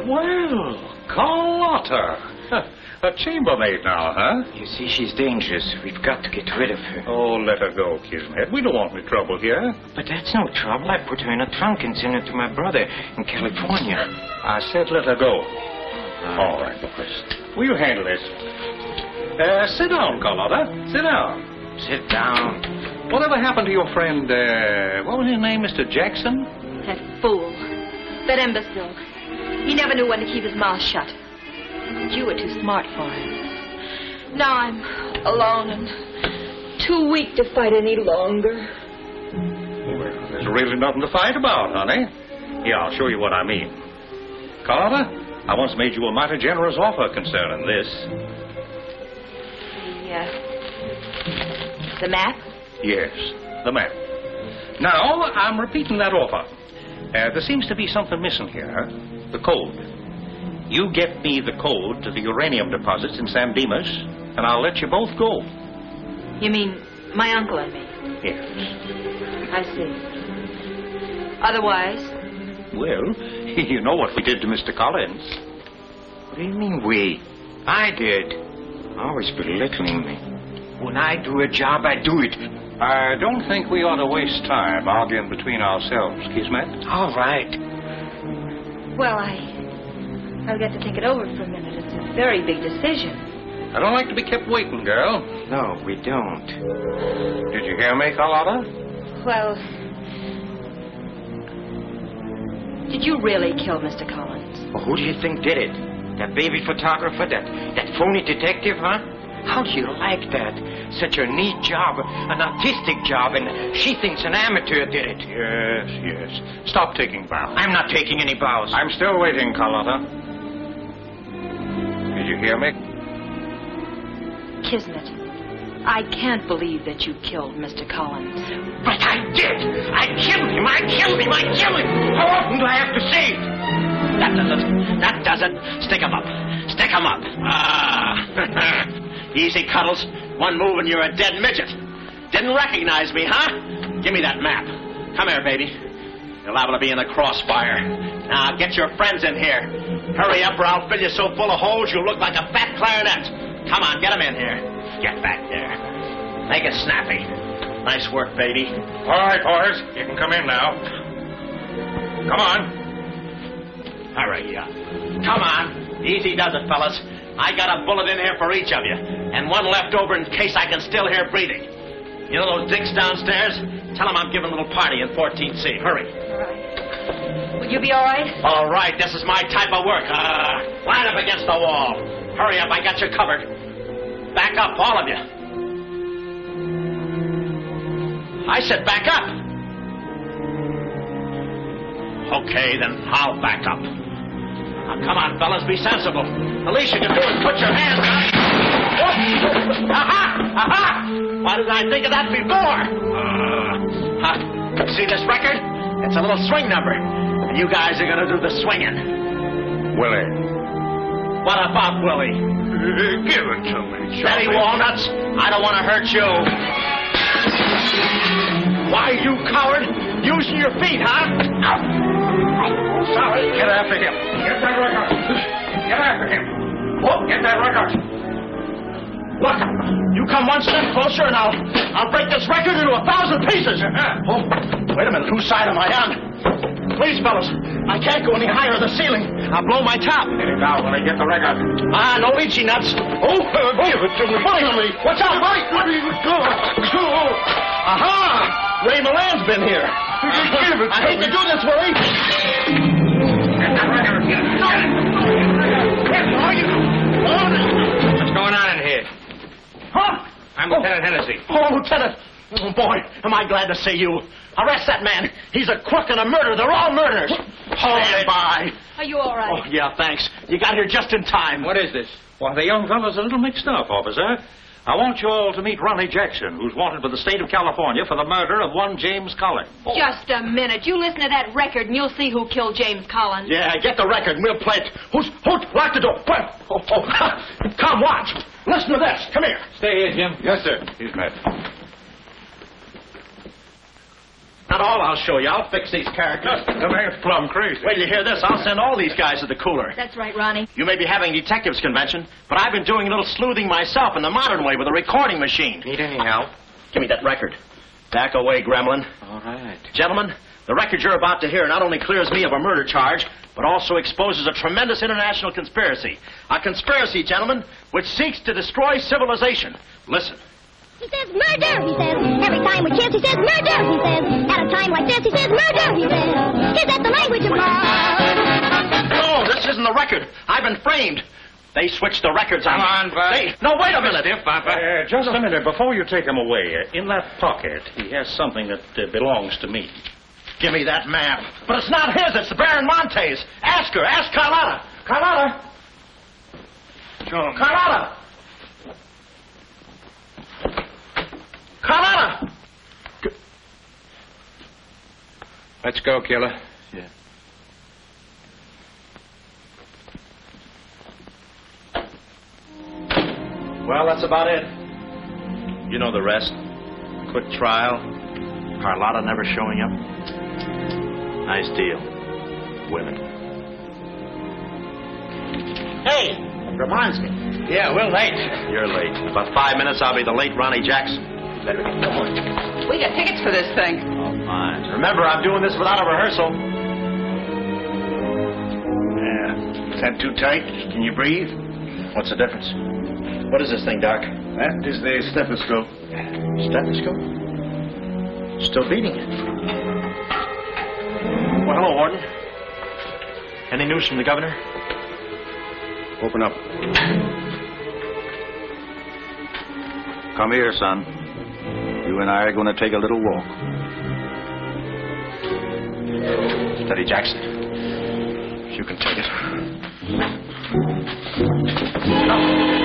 Well, Carlotta. A chambermaid now, huh? You see, she's dangerous. We've got to get rid of her. Oh, let her go, Kismet. We don't want any trouble here. But that's no trouble. I put her in a trunk and sent her to my brother in California. I said let her go. All right, boys. We'll handle this. Sit down, Carlotta. Sit down. Sit down. Whatever happened to your friend, what was his name, Mr. Jackson? That fool. That imbecile. He never knew when to keep his mouth shut. But you were too smart for him. Now I'm alone and too weak to fight any longer. Well, there's really nothing to fight about, honey. Here, I'll show you what I mean. Carlotta, I once made you a mighty generous offer concerning this. The map? Yes, the map. Now, I'm repeating that offer. There seems to be something missing here. The code. You get me the code to the uranium deposits in San Dimas, and I'll let you both go. You mean my uncle and me? Yes. I see. Otherwise? Well, you know what we did to Mr. Collins. What do you mean we? I did. Always belittling me. When I do a job, I do it. I don't think we ought to waste time arguing between ourselves, Kismet. All right. Well, I'll get to think it over for a minute. It's a very big decision. I don't like to be kept waiting, girl. No, we don't. Did you hear me, Carlotta? Well, did you really kill Mr. Collins? Well, who do you think did it? That baby photographer? That phony detective, huh? How do you like that? Such a neat job, an artistic job, and she thinks an amateur did it. Yes. Stop taking bows. I'm not taking any bows. I'm still waiting, Carlotta. Did you hear me? Kismet, I can't believe that you killed Mr. Collins. But I did! I killed him! How often do I have to say it? That doesn't. Stick him up. Ah. Easy, Cuddles. One move and you're a dead midget. Didn't recognize me, huh? Give me that map. Come here, baby. You're liable to be in the crossfire. Now, get your friends in here. Hurry up or I'll fill you so full of holes you'll look like a fat clarinet. Come on, get them in here. Get back there. Make it snappy. Nice work, baby. All right, boys. You can come in now. Come on. Hurry up. Come on. Easy does it, fellas. I got a bullet in here for each of you, and one left over in case I can still hear breathing. You know those dicks downstairs? Tell them I'm giving a little party in 14C. Hurry. All right. Will you be all right? All right, this is my type of work. Line up against the wall. Hurry up, I got you covered. Back up, all of you. I said back up. Okay, then I'll back up. Now, come on, fellas, be sensible. The least you can do is put your hands up. Aha! Aha! Why didn't I think of that before? See this record? It's a little swing number. And you guys are going to do the swinging. Willie. What about Willie? Give it to me, Steady, Walnuts. I don't want to hurt you. Why, you coward? Using your feet, huh? Sorry. Get after him. Get that record. Get after him. Oh, get that record. Look, you come one step closer and I'll break this record into 1,000 pieces. Oh, wait a minute. Whose side am I on? Please, fellas, I can't go any higher than the ceiling. I'll blow my top. Get it down when I get the record. No itchy nuts. Give it to me. Buddy on me. Watch out, buddy. Aha! Ray Milan's been here. Give it to I hate me. to do this, Willie. Get that record. Get it. What's going on in here? Huh? I'm Lieutenant Hennessy. Oh, Lieutenant. Oh, boy, am I glad to see you. Arrest that man. He's a crook and a murderer. They're all murderers. Stand by. Are you all right? Oh, yeah, thanks. You got here just in time. What is this? Well, the young fellow's a little mixed up, officer. I want you all to meet Ronnie Jackson, who's wanted by the state of California for the murder of one James Collins. Just a minute. You listen to that record and you'll see who killed James Collins. Yeah, get the record and we'll play it. Who's lock the door? Come, watch. Listen to this. Come here. Stay here, Jim. Yes, sir. He's met. Not all I'll show you. I'll fix these characters. The man's plumb crazy. Wait till you hear this. I'll send all these guys to the cooler. That's right, Ronnie. You may be having a detectives convention, but I've been doing a little sleuthing myself in the modern way with a recording machine. Need any help? Give me that record. Back away, gremlin. All right. Gentlemen, the record you're about to hear not only clears me of a murder charge, but also exposes a tremendous international conspiracy. A conspiracy, gentlemen, which seeks to destroy civilization. Listen. He says murder, he says. Every time we kiss, he says murder, he says. At a time like this, he says murder, he says. Is that the language of love? No, this isn't the record. I've been framed. They switched the records on me. Come on, Bud. No, wait a minute. Just a minute. Before you take him away, in that pocket, he has something that belongs to me. Give me that map. But it's not his. It's the Baron Monte's. Ask her. Ask Carlotta. Carlotta. Sure. Carlotta. Carlotta. Let's go, killer. Yeah. Well, that's about it. You know the rest. Quick trial. Carlotta never showing up. Nice deal. Women. Hey, reminds me. Yeah, we're late. You're late. In about 5 minutes, I'll be the late Ronnie Jackson. Better get going. We got tickets for this thing. Oh, fine. Remember, I'm doing this without a rehearsal. Yeah. Is that too tight? Can you breathe? What's the difference? What is this thing, Doc? That is the stethoscope. Stethoscope? Still beating it. Well, hello, Warden. Any news from the governor? Open up. Come here, son. You and I are going to take a little walk. Steady, Jackson. You can take it. No,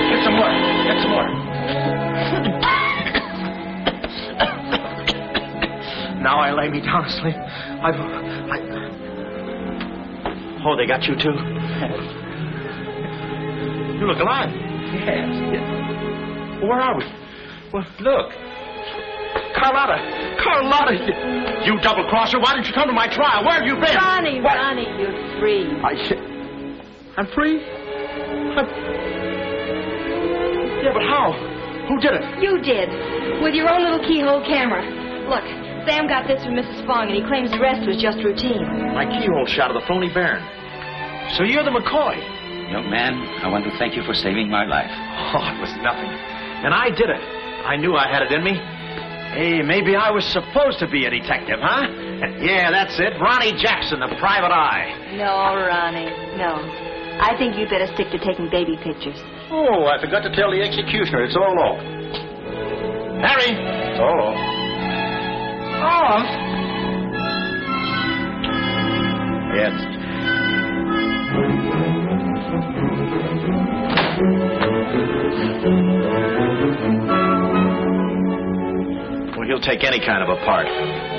get some more. Get some more. Now I lay me down to sleep. Oh, they got you too? You look alive. Yes. Where are we? Well, look. Carlotta, you double-crosser. Why didn't you come to my trial? Where have you been? Ronnie, what? Ronnie, you're free. I'm free? Yeah, but how? Who did it? You did. With your own little keyhole camera. Look, Sam got this from Mrs. Fong, and he claims the rest was just routine. My keyhole shot of the phony Baron. So you're the McCoy. Young man, I want to thank you for saving my life. Oh, it was nothing. And I did it. I knew I had it in me. Hey, maybe I was supposed to be a detective, huh? Yeah, that's it. Ronnie Jackson, the private eye. No, Ronnie, no. I think you'd better stick to taking baby pictures. Oh, I forgot to tell the executioner. It's all off. Harry! It's all off. Yes. he'll take any kind of a part.